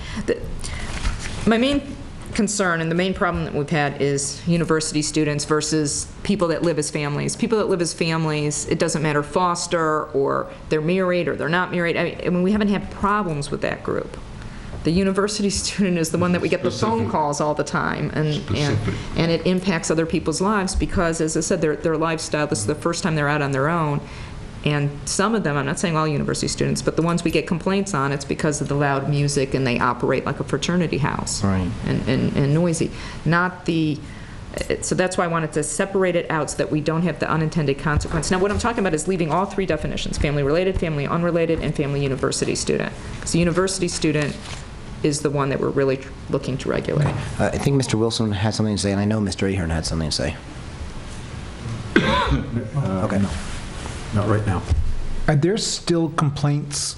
My main concern and the main problem that we've had is university students versus people that live as families. People that live as families, it doesn't matter foster or they're married or they're not married. I mean, we haven't had problems with that group. The university student is the one that we get the phone calls all the time, and it impacts other people's lives because, as I said, their lifestyle, this is the first time they're out on their own. And some of them, I'm not saying all university students, but the ones we get complaints on, it's because of the loud music and they operate like a fraternity house. Right. And noisy. Not the, so that's why I wanted to separate it out so that we don't have the unintended consequence. Now, what I'm talking about is leaving all 3 definitions, family related, family unrelated, and family university student. Because the university student is the one that we're really looking to regulate. I think Mr. Wilson had something to say, and I know Mr. Ahern had something to say. Okay. No. Not right now. Are there still complaints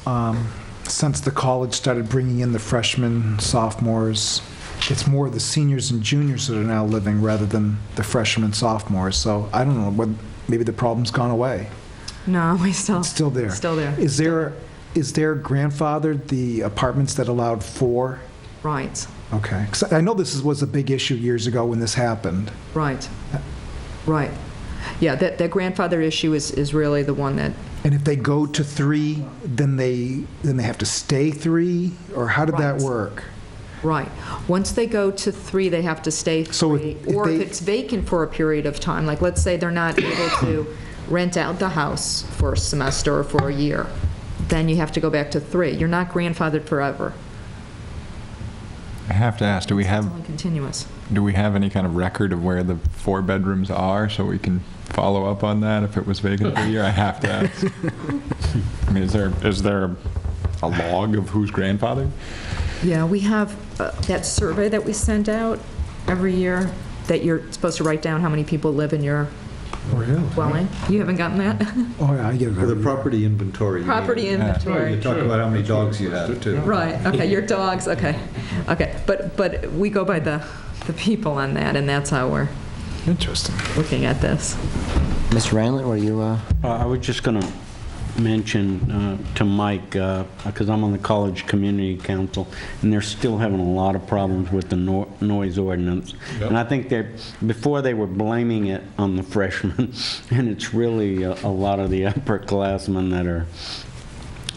since the college started bringing in the freshmen, sophomores? It's more the seniors and juniors that are now living rather than the freshmen and sophomores. So I don't know, maybe the problem's gone away. No, we still. It's still there. Still there. Is there grandfathered the apartments that allowed 4? Right. Okay. 'Cause I know this was a big issue years ago when this happened. Right. Right. Yeah, that grandfather issue is really the one that. And if they go to 3, then they have to stay 3, or how did that Right. work? Right. Once they go to 3, they have to stay 3. So if Or they- if it's vacant for a period of time, like let's say they're not able to rent out the house for a semester or for a year, then you have to go back to 3. You're not grandfathered forever. I have to ask, do we It's have only continuous. any kind of record of where the 4 bedrooms are so we can follow up on that if it was vacant for a year? I have to ask. I mean, is there a log of who's grandfathered? Yeah, we have that survey that we send out every year that you're supposed to write down how many people live in your dwelling. You haven't gotten that? Oh, yeah, I get it. For the property inventory. you Property mean. inventory. You talk about how many dogs you have, too. Right, okay, your dogs, okay. Okay, but we go by the people on that, and that's how we're Interesting. looking at this. Mr. Randlett, were you? I was just going to mention to Mike, because I'm on the College Community Council, and they're still having a lot of problems with the noise ordinance. Yep. And I think before they were blaming it on the freshmen, and it's really a lot of the upperclassmen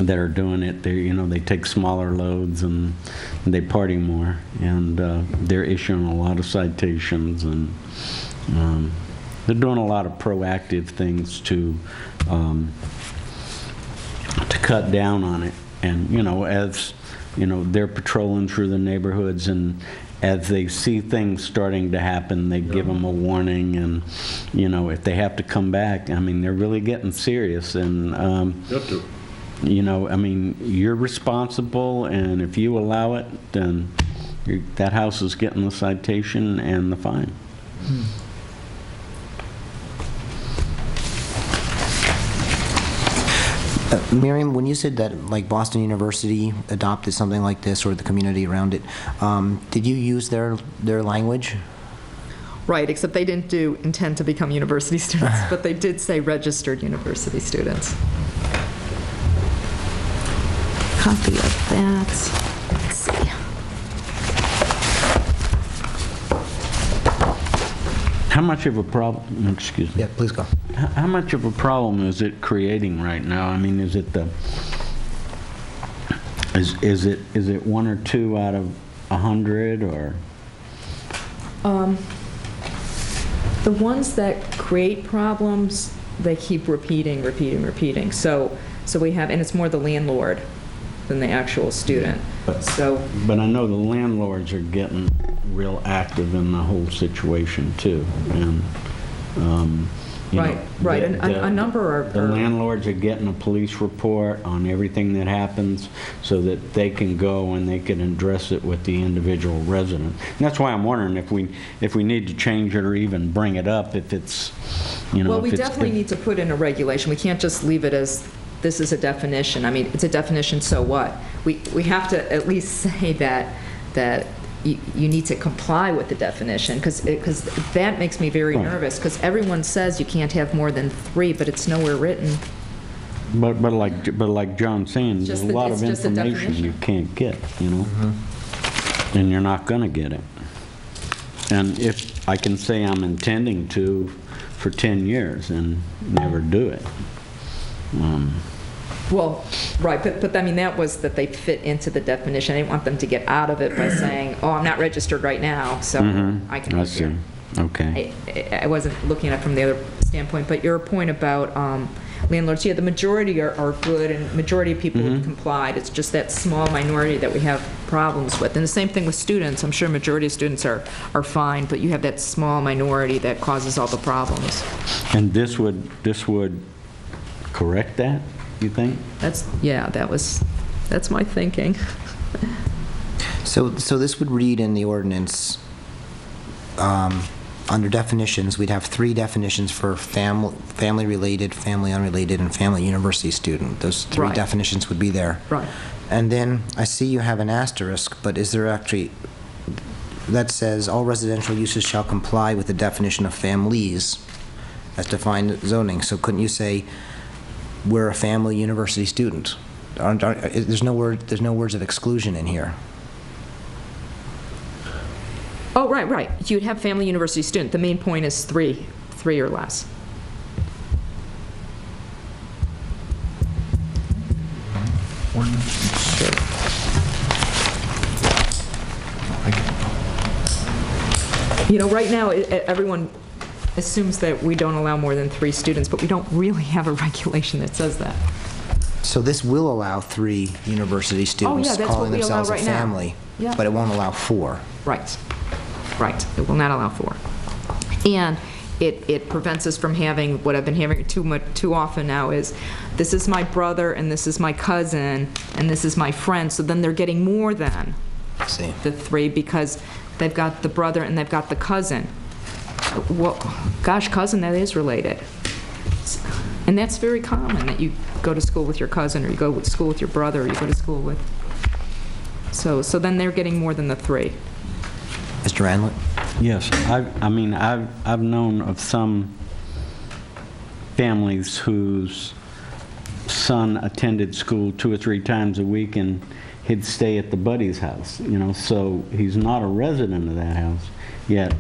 that are doing it. They take smaller loads and they party more, and they're issuing a lot of citations, and they're doing a lot of proactive things to cut down on it. And as they're patrolling through the neighborhoods, and as they see things starting to happen, they give them a warning, and if they have to come back, I mean, they're really getting serious. And I mean, you're responsible, and if you allow it, then that house is getting the citation and the fine. Miriam, when you said that, like, Boston University adopted something like this, or the community around it, did you use their language? Right, except they didn't do intend to become university students, but they did say registered university students. Copy of that. Let's see. How much of a problem, excuse me. Yeah, please go. How much of a problem is it creating right now? I mean, is it is it 1 or 2 out of 100, or? The ones that create problems, they keep repeating. So we have, and it's more the landlord than the actual student. But I know the landlords are getting real active in the whole situation too, and you Right, know, right. A number are... The landlords are getting a police report on everything that happens so that they can go and they can address it with the individual resident. And that's why I'm wondering if we need to change it or even bring it up if it's, you know... Well, if we it's definitely need to put in a regulation. We can't just leave it as, this is a definition. I mean, it's a definition, so what? We have to at least say that you need to comply with the definition, because that makes me very nervous, because everyone says you can't have more than 3, but it's nowhere written. But like John's saying, there's a lot of information you can't get, you know? And you're not going to get it. And if I can say I'm intending to for 10 years and never do it. Well, right, but I mean, that was that they fit into the definition. I didn't want them to get out of it by saying, oh, I'm not registered right now, so I can... I see. Okay. I wasn't looking at it from the other standpoint, but your point about landlords, yeah, the majority are good, and majority of people have complied. It's just that small minority that we have problems with. And the same thing with students. I'm sure majority of students are fine, but you have that small minority that causes all the problems. And this would correct that, you think? That's my thinking. So this would read in the ordinance, under definitions, we'd have 3 definitions for family-related, family-unrelated, and family university student. Those 3 Right. definitions would be there. Right. And then I see you have an asterisk, but is there actually, that says, all residential uses shall comply with the definition of families as defined in zoning. So couldn't you say, we're a family university student? There's no words of exclusion in here. Oh, right. You'd have family university student. The main point is 3 or less. You know, right now, everyone assumes that we don't allow more than 3 students, but we don't really have a regulation that says that. So this will allow 3 university students that's what calling we allow themselves a right now. family, Yeah. but it won't allow 4. Right. It will not allow 4. And it prevents us from having, what I've been hearing too often now is, this is my brother, and this is my cousin, and this is my friend, so then they're getting more than the 3 because they've got the brother and they've got the cousin. Well, gosh, cousin, that is related. And that's very common, that you go to school with your cousin, or you go to school with your brother, or you go to school with... So then they're getting more than the 3. Mr. Anlett? Yes, I've known of some families whose son attended school 2 or 3 times a week, and he'd stay at the buddy's house, you know, so he's not a resident of that house, yet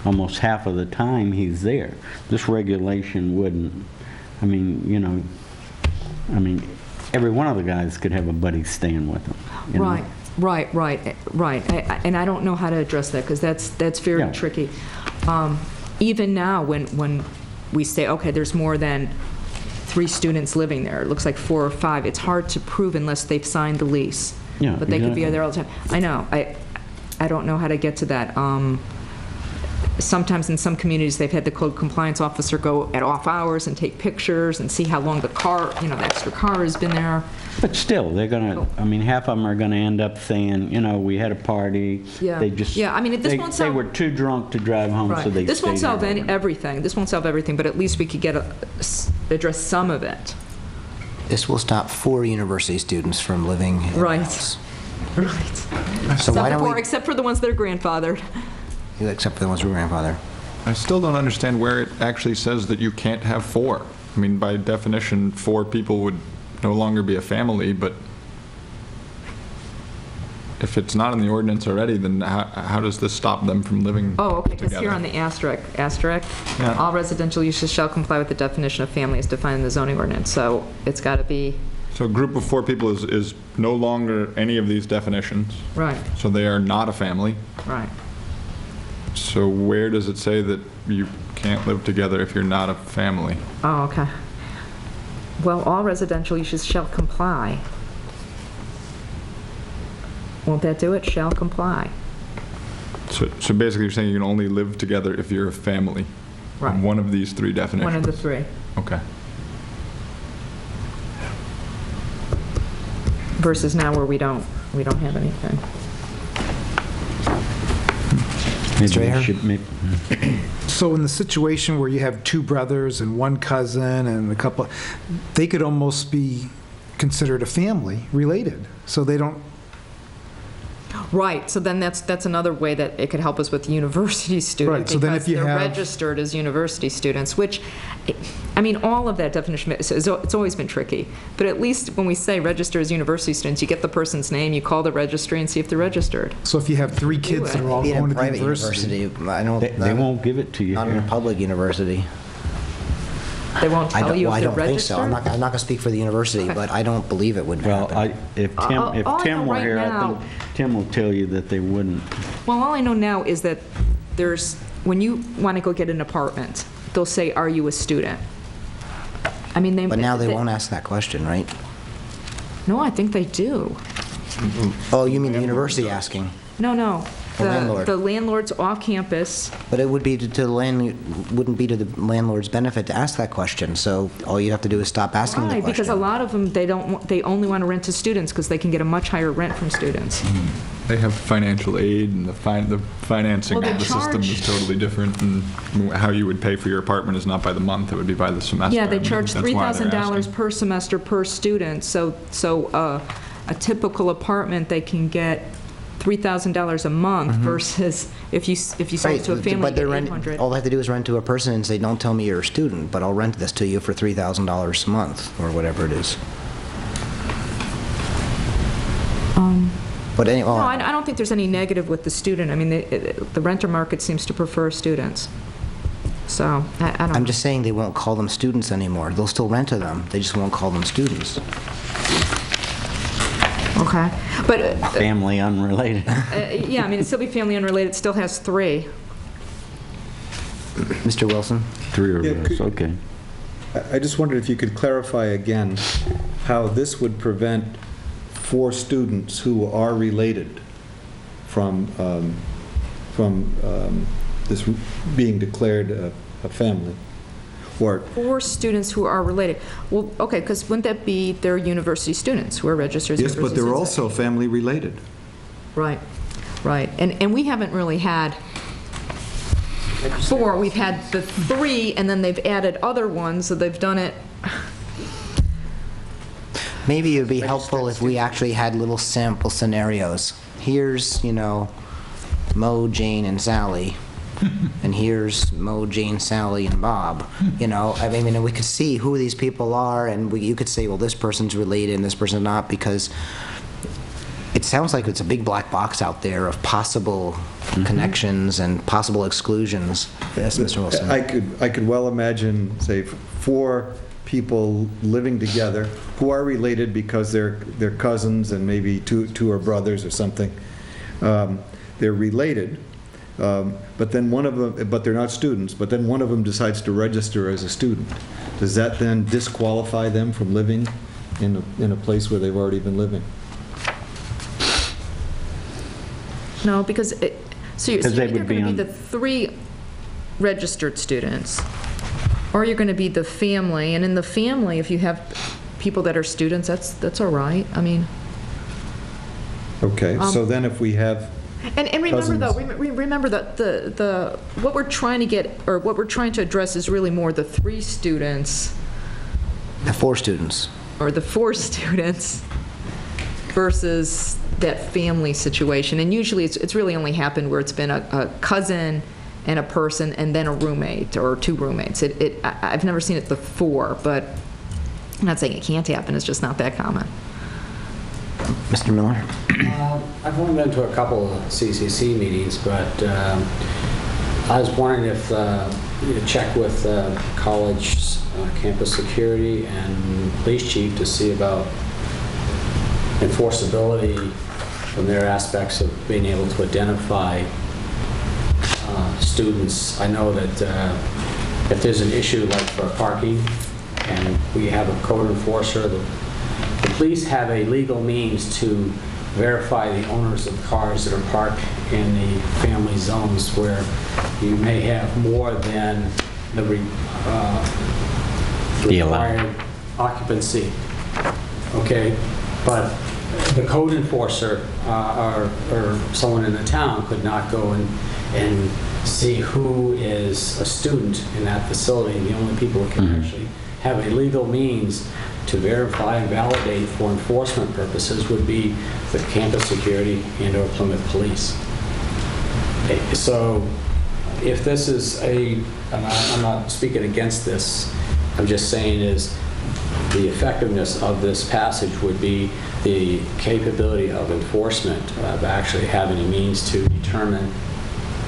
almost half of the time he's there. This regulation wouldn't, every one of the guys could have a buddy staying with him. You know? Right. And I don't know how to address that, because that's very tricky. Even now, when we say, okay, there's more than 3 students living there, it looks like 4 or 5, it's hard to prove unless they've signed the lease. Yeah, but they could be there all the time. I know. I don't know how to get to that. Sometimes in some communities, they've had the code compliance officer go at off hours and take pictures and see how long the car, the extra car has been there. But still, they're going to, half of them are going to end up saying, we had a party. Yeah. They just, this won't solve... They were too drunk to drive home, so they This won't stayed solve everything. This won't solve everything, but at least we could address some of it. This will stop 4 university students from living in the Right. house. Right. So why don't we, Except for the ones that are grandfathered. except for the ones with grandfather? I still don't understand where it actually says that you can't have 4. I mean, by definition, 4 people would no longer be a family, but if it's not in the ordinance already, then how does this stop them from living Oh, okay, because together? here on the asterisk, Yeah. all residential uses shall comply with the definition of family as defined in the zoning ordinance, so it's got to be, So a group of 4 people is no longer any of these definitions, right, so they are not a family. right. So where does it say that you can't live together if you're not a family? Oh, okay. Well, all residential uses shall comply. Won't that do it? Shall comply. So basically you're saying you can only live together if you're a family? Right. One of these 3 definitions? One of the 3. Okay. Versus now where we don't have anything. Maybe we Strayer? should make- So in the situation where you have 2 brothers and 1 cousin and a couple, they could almost be considered a family, related. So they don't, Right, so then that's another way that it could help us with university students. Right, so then if you because they're have- registered as university students, which, I mean, all of that definition, it's always been tricky. But at least when we say register as university students, you get the person's name, you call the registry and see if they're registered. so if you have 3 kids that are all Being going a to the private university. university, I don't... They won't give it to you Not in a here. public university. They won't tell you Well, if I they're don't think so. registered? I'm not going to speak for the university, Okay. but I don't believe it would Well, happen. if all I Tim know were right here, I now- think Tim will tell you that they wouldn't. Well, all I know now is that when you want to go get an apartment, they'll say, are you a student? I mean, But now they won't ask that question, right? No, I think they do. Oh, you mean the university asking? No. The landlord. The landlord's off campus. But it would be to the wouldn't be to the landlord's benefit to ask that question. So all you have to do is stop asking the Right, question. because a lot of them, they only want to rent to students because they can get a much higher rent from students. They have financial aid, and the financing Well, of they the system charge- is totally different, and how you would pay for your apartment is not by the month, it would be by the semester. Yeah, I they mean, charge that's why they're $3,000 asking. per semester per student, so a typical apartment, they can get $3,000 a month versus if you sold it to a family, but you they're get rent, $800. all they have to do is rent to a person and say, don't tell me you're a student, but I'll rent this to you for $3,000 a month, or whatever it is. But anyway, No, I don't think there's any negative with the student. I mean, the renter market seems to prefer students. So, I don't know. I'm just saying they won't call them students anymore. They'll still rent to them. They just won't call them students. Okay. But, Family unrelated. yeah, I mean, it'd still be family unrelated, it still has 3. Mr. Wilson? 3 or Yeah, less, okay. I just wondered if you could clarify again how this would prevent 4 students who are related from this being declared a family, or 4 students who are related. Well, okay, because wouldn't that be their university students who are registered as yes, university but they're students? also family related. Right, right. And we haven't really had 4. We've had the 3, and then they've added other ones, so they've done it. Maybe it would be helpful if we actually had little sample scenarios. Here's, Mo, Jane, and Sally. And here's Mo, Jane, Sally, and Bob. I mean, we could see who these people are, and you could say, well, this person's related and this person's not, because it sounds like it's a big black box out there of possible connections and possible exclusions. Yes, Mr. Wilson. I could well imagine, say, 4 people living together who are related because they're cousins and maybe two are brothers or something. They're related, but then but they're not students. But then one of them decides to register as a student. Does that then disqualify them from living in a place where they've already been living? No, because so you're they either would be going to be on- the 3 registered students, or you're going to be the family. And in the family, if you have people that are students, that's all right. I mean, Okay, so then if we have and remember Cousins. though, remember that the what we're trying to get, or what we're trying to address is really more the 3 students. The 4 students. or the 4 students versus that family situation. And usually it's really only happened where it's been a cousin and a person and then a roommate or 2 roommates. I've never seen it before, but I'm not saying it can't happen, it's just not that common. Mr. Miller? I've only been to a couple of CCC meetings, but I was wondering if you check with college campus security and police chief to see about enforceability from their aspects of being able to identify students. I know that if there's an issue like for parking and we have a code enforcer, the police have a legal means to verify the owners of cars that are parked in the family zones where you may have more than the required occupancy. Okay, but the code enforcer or someone in the town could not go and see who is a student in that facility. The only people who can actually have a legal means to verify and validate for enforcement purposes would be the campus security and or Plymouth police. So if this is and I'm not speaking against this, I'm just saying is the effectiveness of this passage would be the capability of enforcement, of actually having a means to determine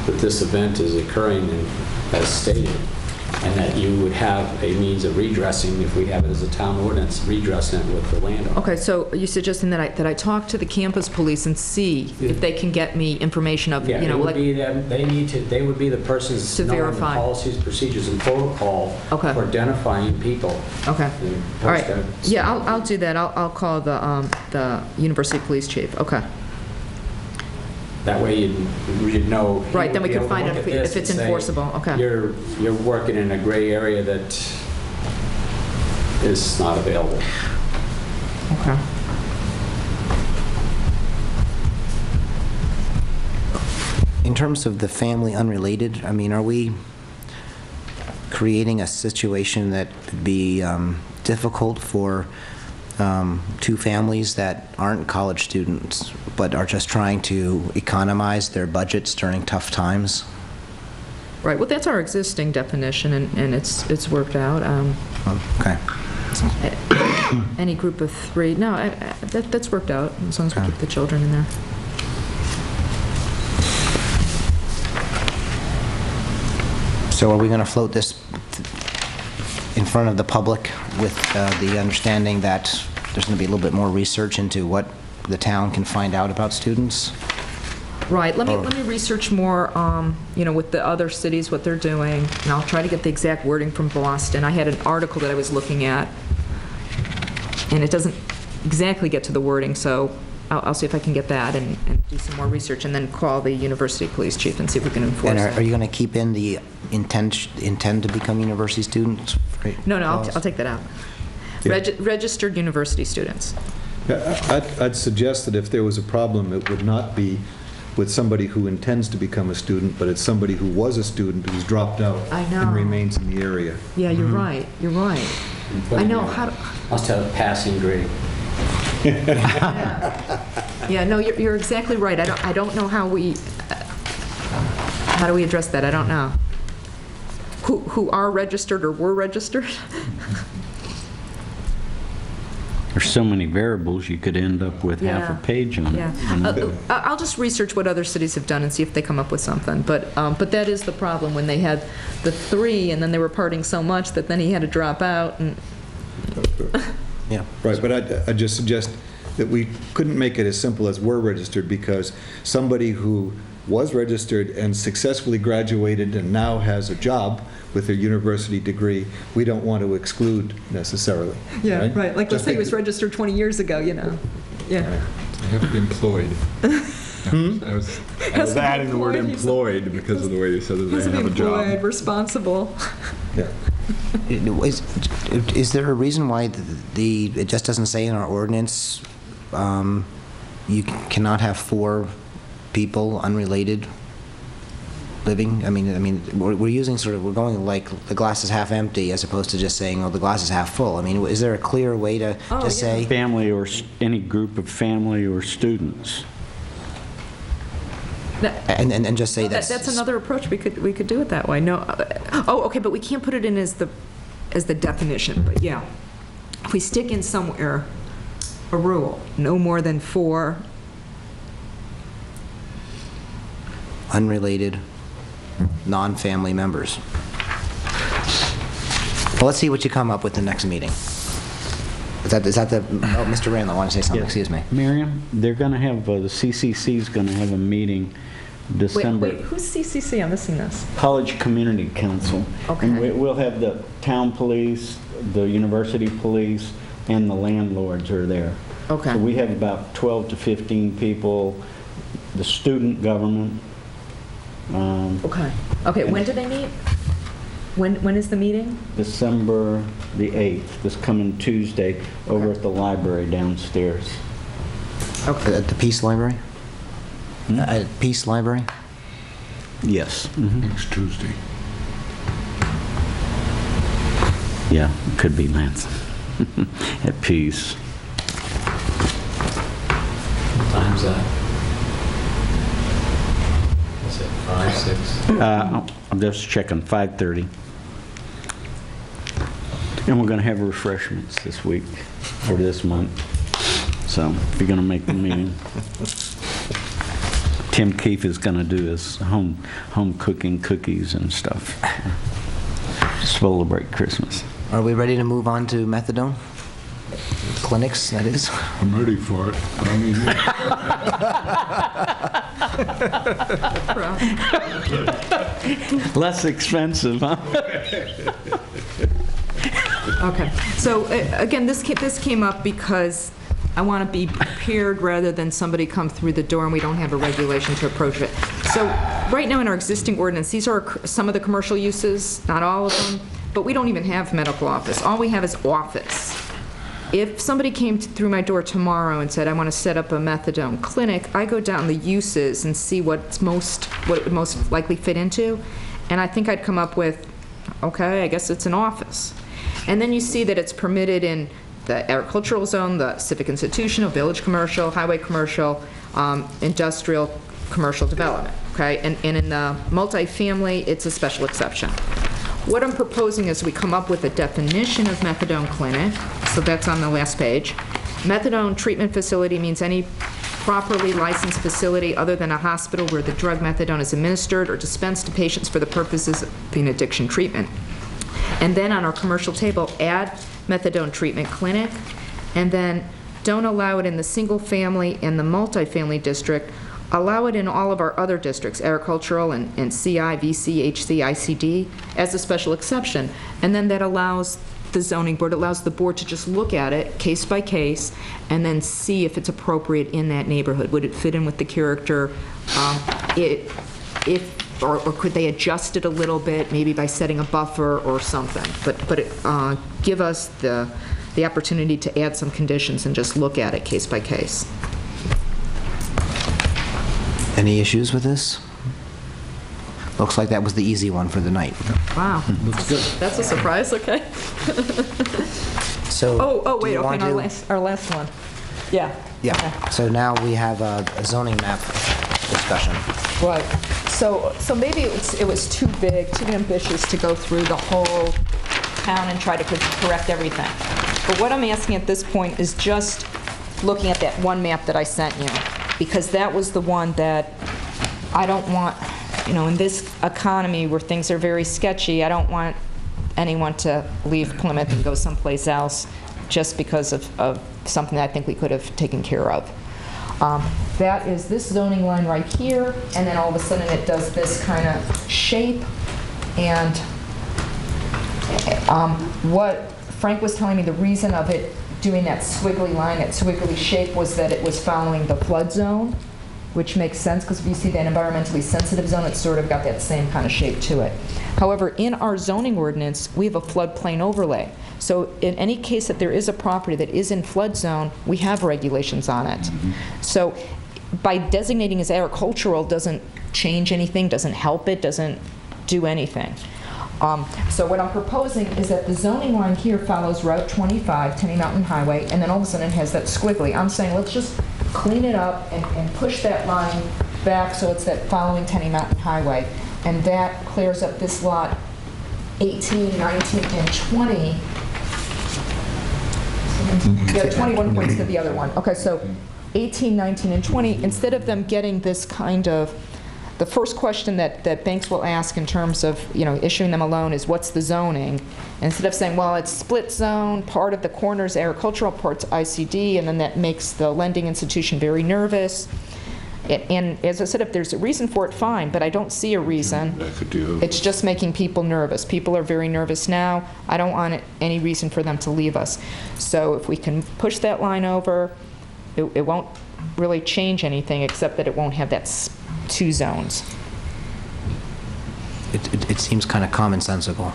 that this event is occurring as stated, and that you would have a means of redressing, if we have it as a town ordinance, redressing it with the landowner. Okay, so you're suggesting that I talk to the campus police and see if they can get me information of, Yeah, you know, it would like, be them. They would be the persons To knowing the verify. policies, procedures, and protocol Okay. for identifying people. okay. And All right, post that. yeah, I'll do that. I'll call the university police chief. Okay. That way you'd know. he Right, then would we be can able to find look out at if this it's and say, enforceable. Okay. You're working in a gray area that is not available. Okay. In terms of the family unrelated, I mean, are we creating a situation that could be difficult for 2 families that aren't college students, but are just trying to economize their budgets during tough times? Right, well, that's our existing definition, and it's worked out. Okay. Any group of 3, no, that's worked out, as long as we keep the children in there. So are we going to float this in front of the public with the understanding that there's going to be a little bit more research into what the town can find out about students? Right, let me research more, you know, with the other cities, what they're doing, and I'll try to get the exact wording from Boston. I had an article that I was looking at, and it doesn't exactly get to the wording, so I'll see if I can get that and do some more research, and then call the university police chief and see if we can enforce And it. are you going to keep in the intend to become university students? No, I'll take that out. Registered university students. Yeah, I'd suggest that if there was a problem, it would not be with somebody who intends to become a student, but it's somebody who was a student who's dropped out I know. and remains in the area. Yeah, you're right, you're right. I know, Must have a passing grade. Yeah, no, you're exactly right. I don't know how do we address that? I don't know. Who are registered or were registered? There's so many variables, you could end up with half a page on it. Yeah. you know? I'll just research what other cities have done and see if they come up with something. But that is the problem, when they had the 3 and then they were partying so much that then he had to drop out. And Yeah. Right, but I'd just suggest that we couldn't make it as simple as we're registered, because somebody who was registered and successfully graduated and now has a job with a university degree, we don't want to exclude necessarily. Yeah, right. Like, let's Just say he was because- registered 20 years ago, you know. Yeah. I have to be employed. I was adding the word employed because of the way you said that Has they to be have a job. employed, responsible. Yeah. Is there a reason why it just doesn't say in our ordinance you cannot have 4 people unrelated? living? I mean, we're using sort of, we're going like the glass is half empty as opposed to just saying, oh, the glass is half full. I mean, is there a clear way to just say? Family or any group of family or students. And just say That's another approach. We could do it that way. No, okay, but we can't put it in as the definition. But yeah, if we stick in somewhere a rule, no more than 4 unrelated, non-family members. Well, let's see what you come up with the next meeting. Is that the, oh, Mr. Randall, I want to say something, excuse me. Miriam, they're going to have, the CCC's going to have a meeting December. Wait, who's CCC? I'm missing this. College Community Council. Okay. And we'll have the town police, the university police, and the landlords are there. Okay. So we have about 12 to 15 people, the student government. Okay, when do they meet? When is the meeting? December the 8th, this coming Tuesday, over at the library downstairs. Okay. At the Peace Library? At Peace Library? Yes. Next Tuesday. Yeah, it could be Lansing. At Peace. What time's that? Is it 5, 6? I'm just checking, 5:30. And we're going to have refreshments this week, or this month. So if you're going to make the meeting. Tim Keefe is going to do his home cooking cookies and stuff. Celebrate Christmas. Are we ready to move on to methadone? Clinics, that is? I'm ready for it. I mean, Less expensive, huh? Okay. So again, this came up because I want to be prepared rather than somebody come through the door and we don't have a regulation to approach it. So right now in our existing ordinance, these are some of the commercial uses, not all of them, but we don't even have medical office. All we have is office. If somebody came through my door tomorrow and said, I want to set up a methadone clinic, I go down the uses and see what it would most likely fit into, and I think I'd come up with, okay, I guess it's an office. And then you see that it's permitted in the agricultural zone, the civic institutional, village commercial, highway commercial, industrial commercial development, okay? And in the multifamily, it's a special exception. What I'm proposing is we come up with a definition of methadone clinic, so that's on the last page. Methadone treatment facility means any properly licensed facility other than a hospital where the drug methadone is administered or dispensed to patients for the purposes of pain addiction treatment. And then on our commercial table, add methadone treatment clinic, and then don't allow it in the single family and the multifamily district. Allow it in all of our other districts, agricultural and CI, VC, HC, ICD, as a special exception. And then that allows the zoning board, allows the board to just look at it case by case and then see if it's appropriate in that neighborhood. Would it fit in with the character? Or could they adjust it a little bit, maybe by setting a buffer or something? But give us the opportunity to add some conditions and just look at it case by case. Any issues with this? Looks like that was the easy one for the night. Wow. That's a surprise, okay. So, wait, okay, and our last one. Yeah. Yeah, Okay. so now we have a zoning map discussion. Right. So maybe it was too big, too ambitious to go through the whole town and try to correct everything. But what I'm asking at this point is just looking at that one map that I sent you, because that was the one that I don't want, in this economy where things are very sketchy, I don't want anyone to leave Plymouth and go someplace else just because of something that I think we could have taken care of. That is this zoning line right here, and then all of a sudden it does this kind of shape. And what Frank was telling me, the reason of it doing that squiggly line, that squiggly shape, was that it was following the flood zone, which makes sense because if you see that environmentally sensitive zone, it's sort of got that same kind of shape to it. However, in our zoning ordinance, we have a floodplain overlay. So in any case that there is a property that is in flood zone, we have regulations on it. So by designating as agricultural doesn't change anything, doesn't help it, doesn't do anything. So what I'm proposing is that the zoning line here follows Route 25, Tenny Mountain Highway, and then all of a sudden it has that squiggly. I'm saying let's just clean it up and push that line back so it's that following Tenny Mountain Highway. And that clears up this lot 18, 19, and 20. Yeah, 21 points to the other one. Okay, so 18, 19, and 20, instead of them getting this kind of, the first question that banks will ask in terms of, issuing them a loan is, what's the zoning? And instead of saying, well, it's split zone, part of the corner's agricultural, part's ICD, and then that makes the lending institution very nervous. And as I said, if there's a reason for it, fine, but I don't see a reason. It's just making people nervous. People are very nervous now. I don't want any reason for them to leave us. So if we can push that line over, it won't really change anything except that it won't have that two zones. It seems kind of commonsensical,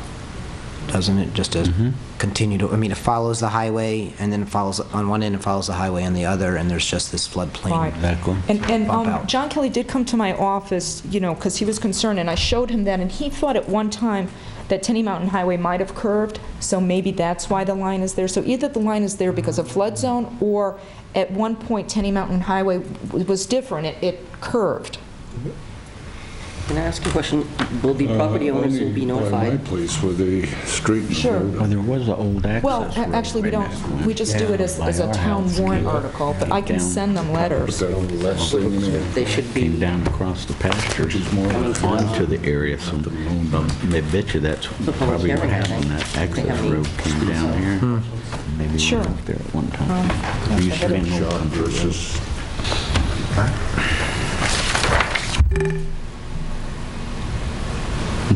doesn't it? Just to continue to, it follows the highway, and then it follows on one end, it follows the highway on the other, and there's just this floodplain. Right. Exactly. And John Kelly did come to my office, because he was concerned, and I showed him that, and he thought at one time that Tenny Mountain Highway might have curved, so maybe that's why the line is there. So either the line is there because of flood zone, or at one point Tenny Mountain Highway was different. It curved. Can I ask you a question? Will the property owners will be By my notified? place where they straighten the Sure. road. Well, there was an old access Well, road actually, we right don't, next to it. we just do it as a town warrant article, but I can send them letters. Put that on the left thing in there. They should Came be, down across the pastures Which is more onto the area, so they bet you that's probably what hearing, I happened. think. That They access have road came down here. Maybe Sure. went up there at one time. There used to be an old country road. Versus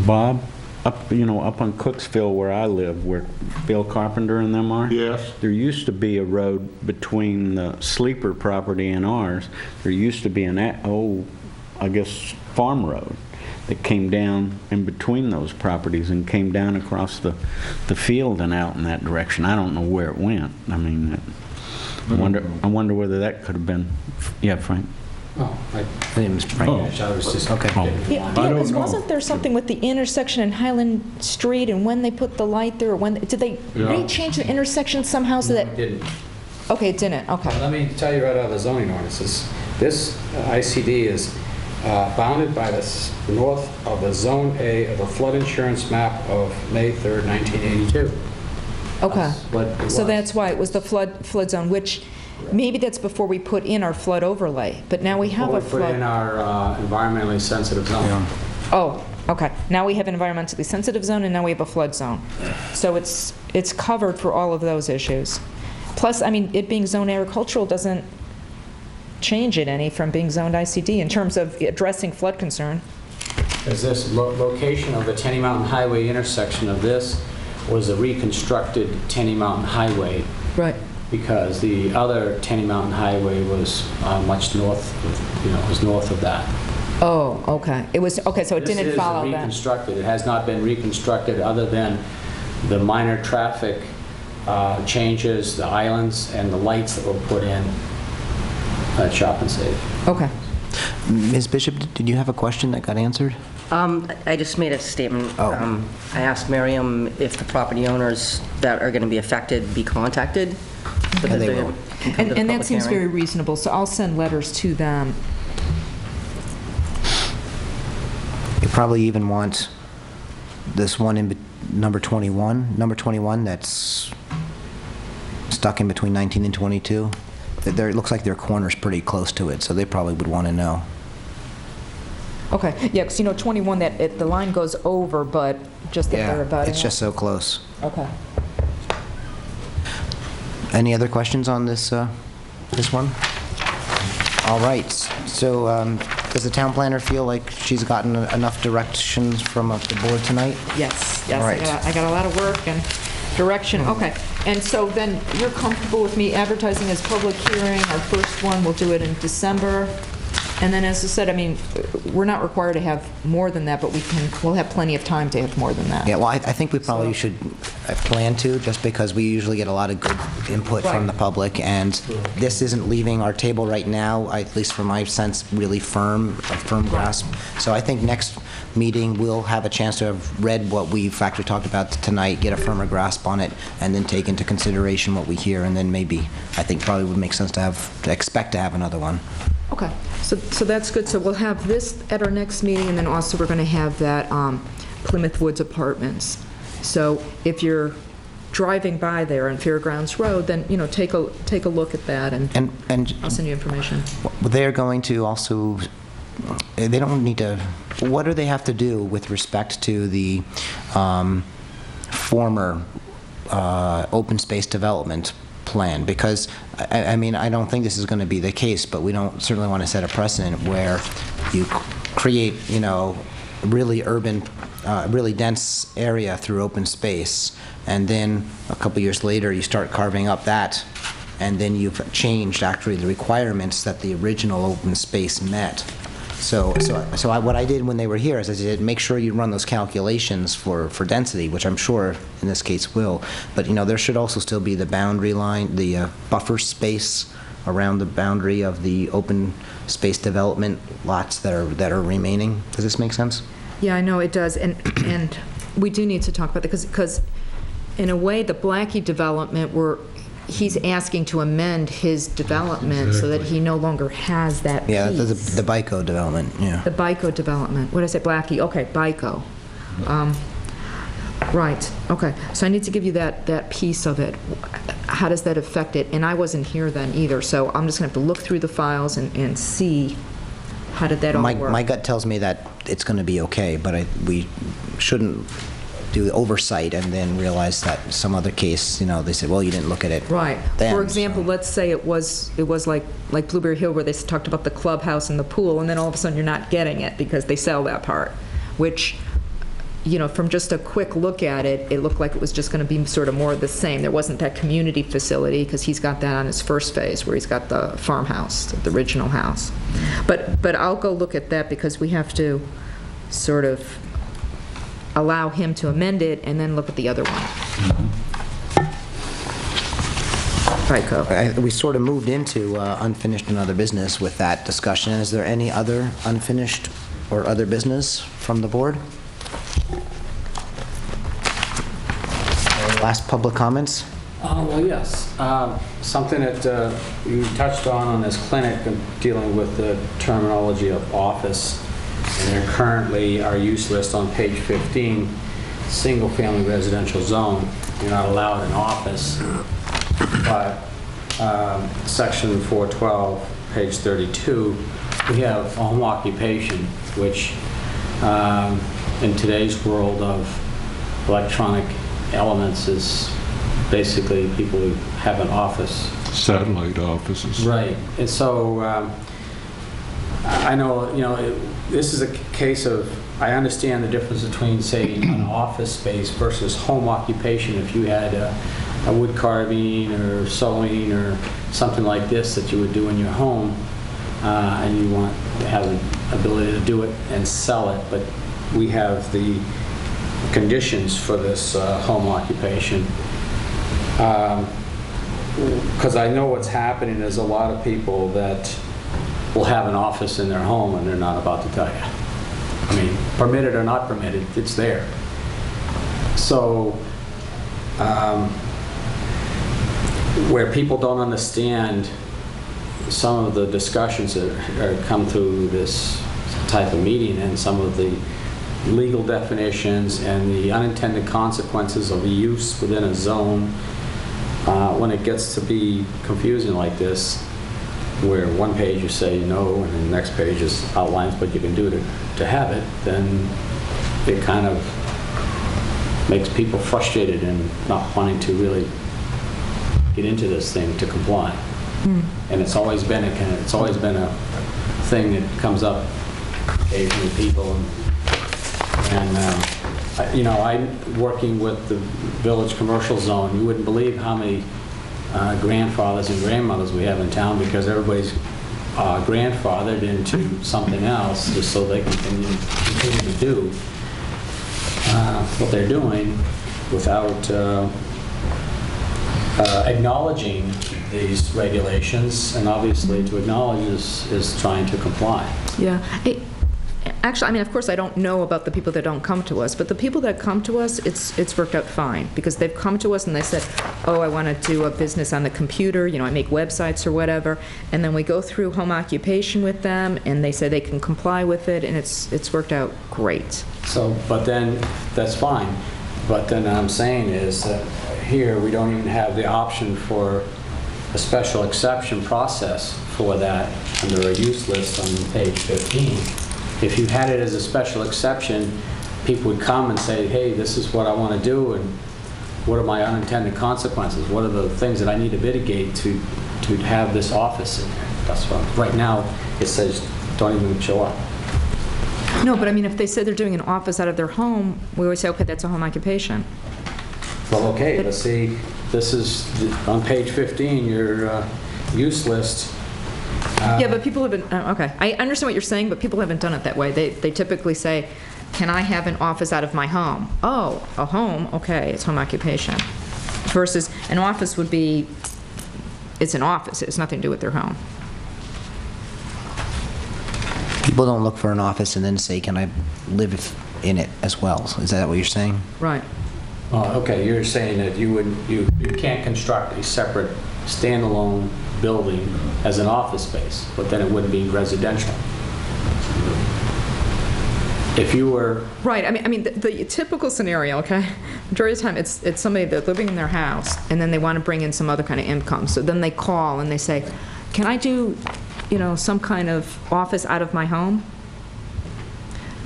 Bob, up on Cooksville where I live, where Bill Carpenter and them are. Yes. There used to be a road between the Sleeper property and ours. There used to be I guess, farm road that came down in between those properties and came down across the field and out in that direction. I don't know where it went. I wonder whether that could have been. Yeah, Frank. Oh, My name is Frank. I was just... Okay. Yeah, don't because know. wasn't there something with the intersection in Highland Street, and when they put the light there, did they re-change the intersection somehow so that? It didn't. Okay, it didn't, okay. Let me tell you right out of the zoning ordinances. This ICD is bounded by the north of the Zone A of the flood insurance map of May 3rd, 1982. Okay, That's what it so was. that's why it was the flood zone, which, maybe that's before we put in our flood overlay, but now we have a Or put in flood. our environmentally sensitive zone. Oh, okay, now we have an environmentally sensitive zone, and now we have a flood zone. So it's covered for all of those issues. Plus, it being zoned agricultural doesn't change it any from being zoned ICD in terms of addressing flood concern. Is this location of the Tenny Mountain Highway intersection of this was a reconstructed Tenny Mountain Highway, Right. because the other Tenny Mountain Highway was much north, was north of that. Oh, okay. It was, okay, so it didn't follow This is that. reconstructed. It has not been reconstructed other than the minor traffic changes, the islands, and the lights that were put in at Shop and Save. Okay. Ms. Bishop, did you have a question that got answered? I just made a statement. Oh. I asked Miriam if the property owners that are going to be affected be contacted. Yeah, they will. And that seems very reasonable, so I'll send letters to them. You probably even want this one in number 21 that's stuck in between 19 and 22. It looks like their corner's pretty close to it, so they probably would want to know. Okay, yeah, because 21, the line goes over, but just that they're about. It's just so close. Okay. Any other questions on this one? All right, so does the town planner feel like she's gotten enough directions from the board tonight? Yes, All right. I got a lot of work and direction. Okay, and so then you're comfortable with me advertising as public hearing? Our first one, we'll do it in December. And then, as I said, we're not required to have more than that, but we'll have plenty of time to have more than that. Yeah, well, I think we probably should plan to, just because we usually get a lot of good input from the public, and this isn't leaving our table right now, at least from my sense, really a firm grasp. So I think next meeting, we'll have a chance to have read what we've actually talked about tonight, get a firmer grasp on it, and then take into consideration what we hear, and then maybe, I think probably would make sense to expect to have another one. Okay, so that's good. So we'll have this at our next meeting, and then also we're going to have that Plymouth Woods Apartments. So if you're driving by there on Fairgrounds Road, then, take a look at that, and I'll send you information. They're going to also, they don't need to, what do they have to do with respect to the former open space development plan? Because, I mean, I don't think this is going to be the case, but we don't certainly want to set a precedent where you create, really urban, really dense area through open space, and then a couple years later you start carving up that, and then you've changed actually the requirements that the original open space met. So what I did when they were here is I said, make sure you run those calculations for density, which I'm sure in this case will, but there should also still be the boundary line, the buffer space around the boundary of the open space development lots that are remaining. Does this make sense? Yeah, I know it does, and we do need to talk about that, because in a way, the Blackie development, he's asking to amend his development so that he no longer has that piece. Yeah, the BICO development, yeah. The BICO development. What did I say, Blackie? Okay, BICO. Right, okay. So I need to give you that piece of it. How does that affect it? And I wasn't here then either, so I'm just going to have to look through the files and see how did that all work. My gut tells me that it's going to be okay, but we shouldn't do oversight and then realize that some other case, they said, well, you didn't look at it. Right. Then, for example, let's say it was like Blueberry Hill, where they talked about the clubhouse and the pool, and then all of a sudden you're not getting it because they sell that part, which, from just a quick look at it, it looked like it was just going to be sort of more of the same. There wasn't that community facility, because he's got that on his first phase, where he's got the farmhouse, the original house. But I'll go look at that, because we have to sort of allow him to amend it and then look at the other one. BICO. We sort of moved into unfinished and other business with that discussion. Is there any other unfinished or other business from the board? Last public comments? Well, yes. Something that you touched on this clinic, dealing with the terminology of office. And there currently, our use list on page 15, single-family residential zone, you're not allowed an office. But section 412, page 32, we have a home occupation, which in today's world of electronic elements is basically people who have an office. Satellite offices. Right. And so I know, this is a case of, I understand the difference between, say, an office space versus home occupation. If you had a wood carving or sewing or something like this that you would do in your home, and you want to have the ability to do it and sell it, but we have the conditions for this home occupation. Because I know what's happening is a lot of people that will have an office in their home and they're not about to tell you. I mean, permitted or not permitted, it's there. So, where people don't understand some of the discussions that come through this type of meeting, and some of the legal definitions and the unintended consequences of use within a zone, when it gets to be confusing like this, where one page you say no and the next page is outlines what you can do to have it, then it kind of makes people frustrated and not wanting to really get into this thing to comply. And it's always been a thing that comes up occasionally with people, and I'm working with the Village Commercial Zone. You wouldn't believe how many grandfathers and grandmothers we have in town, because everybody's grandfathered into something else just so they continue to do what they're doing. without acknowledging these regulations, and obviously to acknowledge is trying to comply. Yeah. Actually, I mean, of course, I don't know about the people that don't come to us, but the people that come to us, it's worked out fine, because they've come to us and they said, oh, I want to do a business on the computer, you know, I make websites or whatever, and then we go through home occupation with them, and they say they can comply with it, and it's worked out great. So, but then, that's fine, but then I'm saying is that here, we don't even have the option for a special exception process for that under a use list on page 15. If you had it as a special exception, people would come and say, hey, this is what I want to do, and what are my unintended consequences? What are the things that I need to mitigate to have this office in there? That's what, right now, it says, don't even show up. No, but I mean, if they say they're doing an office out of their home, we always say, okay, that's a home occupation. Well, okay, let's see, this is, on page 15, your use list. Yeah, but people have been, okay, I understand what you're saying, but people haven't done it that way. They typically say, can I have an office out of my home? Oh, a home, okay, it's home occupation. Versus an office would be, it's an office, it has nothing to do with their home. People don't look for an office and then say, can I live in it as well? Is that what you're saying? Right. Okay, you're saying that you can't construct a separate standalone building as an office space, but then it wouldn't be residential. If you were... Right, I mean, the typical scenario, okay, majority of the time, it's somebody that's living in their house, and then they want to bring in some other kind of income, so then they call and they say, can I do, you know, some kind of office out of my home?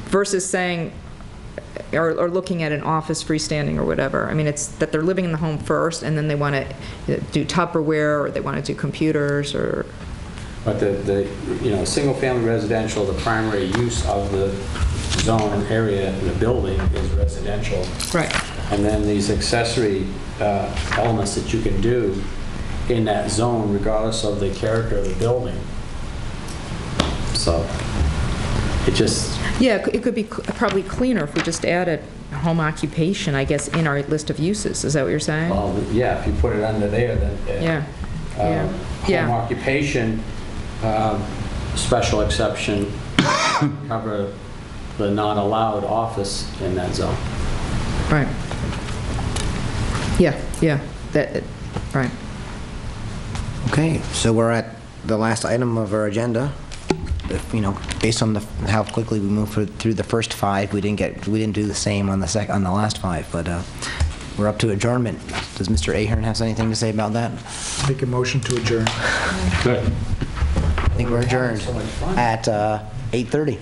Versus saying, or looking at an office freestanding or whatever. I mean, it's that they're living in the home first, and then they want to do Tupperware, or they want to do computers, or... But the you know, single-family residential, the primary use of the zone area in the building is residential. Right. And then these accessory elements that you can do in that zone, regardless of the character of the building. So, it just... Yeah, it could be probably cleaner if we just added home occupation, I guess, in our list of uses. Is that what you're saying? Well, yeah, if you put it under there, then Yeah. home occupation, special exception, cover the non-allowed office in that zone. Right. Yeah, right. Okay, so we're at the last item of our agenda. You know, based on how quickly we moved through the first 5, we didn't do the same on the last 5, but we're up to adjournment. Does Mr. Ahern have anything to say about that? Make a motion to adjourn. Good. I think we're adjourned at 8:30.